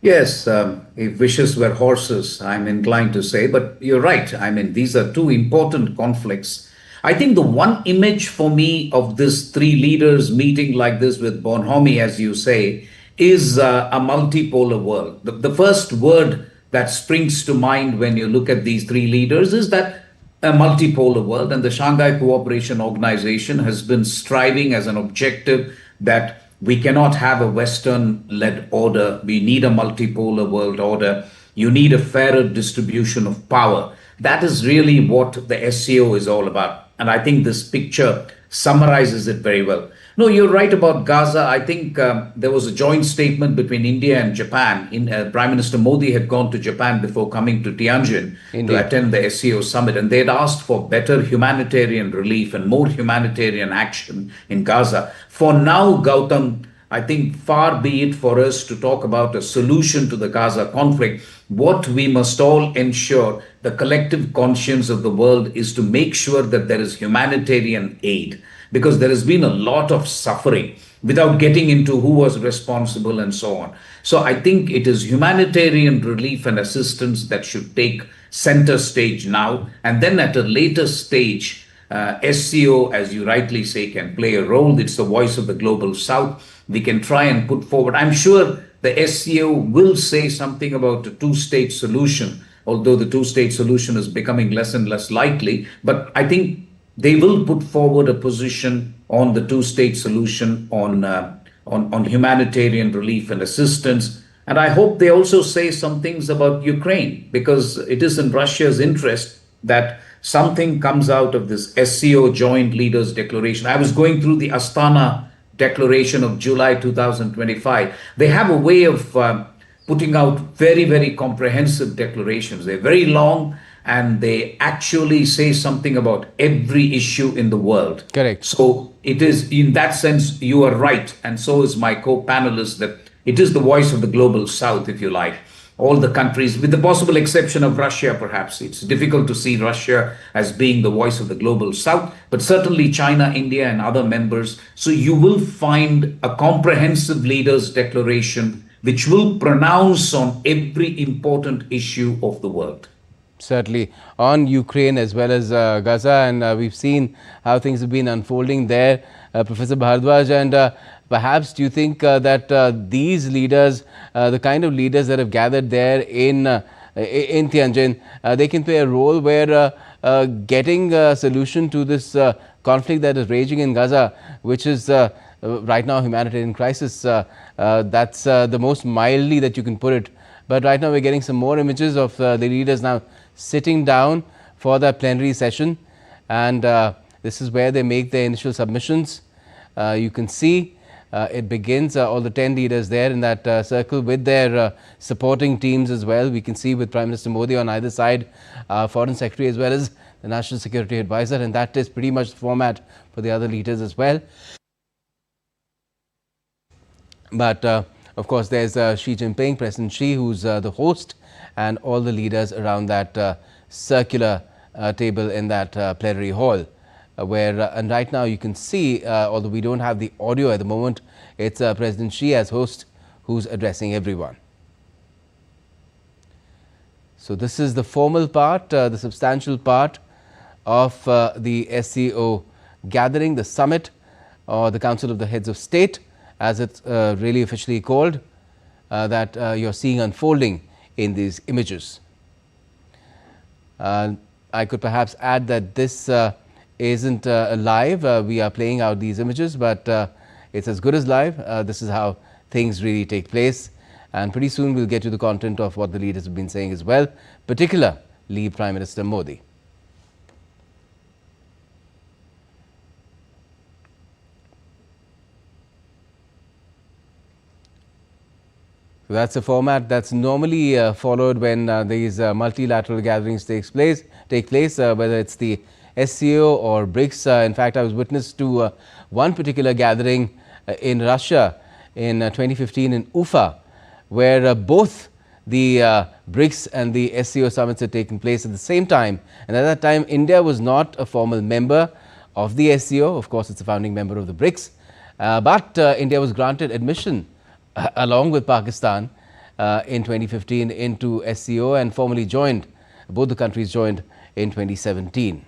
Yes, if wishes were horses, I'm inclined to say, but you're right. I mean, these are two important conflicts. I think the one image for me of this three leaders meeting like this with bonhomie, as you say, is a multipolar world. The first word that springs to mind when you look at these three leaders is that a multipolar world, and the Shanghai Cooperation Organization has been striving as an objective that We cannot have a Western-led order. We need a multipolar world order. You need a fairer distribution of power. That is really what the SCO is all about. And I think this picture summarizes it very well. No, you're right about Gaza. I think there was a joint statement between India and Japan. Prime Minister Modi had gone to Japan before coming to Tianjin to attend the SCO summit, and they had asked for better humanitarian relief and more humanitarian action in Gaza. For now, Gautam, I think far be it for us to talk about a solution to the Gaza conflict. What we must all ensure, the collective conscience of the world, is to make sure that there is humanitarian aid, because there has been a lot of suffering without getting into who was responsible and so on. So I think it is humanitarian relief and assistance that should take center stage now. And then at a later stage, SCO, as you rightly say, can play a role. It's the voice of the global South. We can try and put forward. I'm sure the SCO will say something about a two-state solution, although the two-state solution is becoming less and less likely. But I think they will put forward a position on the two-state solution, on humanitarian relief and assistance. And I hope they also say some things about Ukraine, because it is in Russia's interest that something comes out of this SCO Joint Leaders Declaration. I was going through the Astana Declaration of July 2025. They have a way of putting out very, very comprehensive declarations. They're very long, and they actually say something about every issue in the world. Correct. So it is, in that sense, you are right. And so is my co-panelist, that it is the voice of the global South, if you like. All the countries, with the possible exception of Russia, perhaps. It's difficult to see Russia as being the voice of the global South, but certainly China, India, and other members. So you will find a comprehensive leaders' declaration which will pronounce on every important issue of the world. Certainly, on Ukraine as well as Gaza, and we've seen how things have been unfolding there. Professor Bhardwaj, and perhaps do you think that these leaders, the kind of leaders that have gathered there in Tianjin, they can play a role where getting a solution to this conflict that is raging in Gaza, which is right now a humanitarian crisis? That's the most mildly that you can put it. But right now we're getting some more images of the leaders now sitting down for the plenary session, and this is where they make their initial submissions. You can see it begins, all the 10 leaders there in that circle with their supporting teams as well. We can see with Prime Minister Modi on either side, Foreign Secretary as well as the National Security Advisor, and that is pretty much the format for the other leaders as well. But of course, there's Xi Jinping, President Xi, who's the host, and all the leaders around that circular table in that plenary hall. And right now you can see, although we don't have the audio at the moment, it's President Xi as host who's addressing everyone. So this is the formal part, the substantial part of the SCO gathering, the summit, or the Council of the Heads of State, as it's really officially called, that you're seeing unfolding in these images. I could perhaps add that this isn't live. We are playing out these images, but it's as good as live. This is how things really take place, and pretty soon we'll get to the content of what the leaders have been saying as well, particularly Prime Minister Modi. So that's a format that's normally followed when these multilateral gatherings take place, whether it's the SCO or BRICS. In fact, I was witness to one particular gathering in Russia in 2015 in Ufa, where both the BRICS and the SCO summits had taken place at the same time. And at that time, India was not a formal member of the SCO. Of course, it's a founding member of the BRICS. But India was granted admission along with Pakistan in 2015 into SCO and formally joined, both the countries joined in 2017.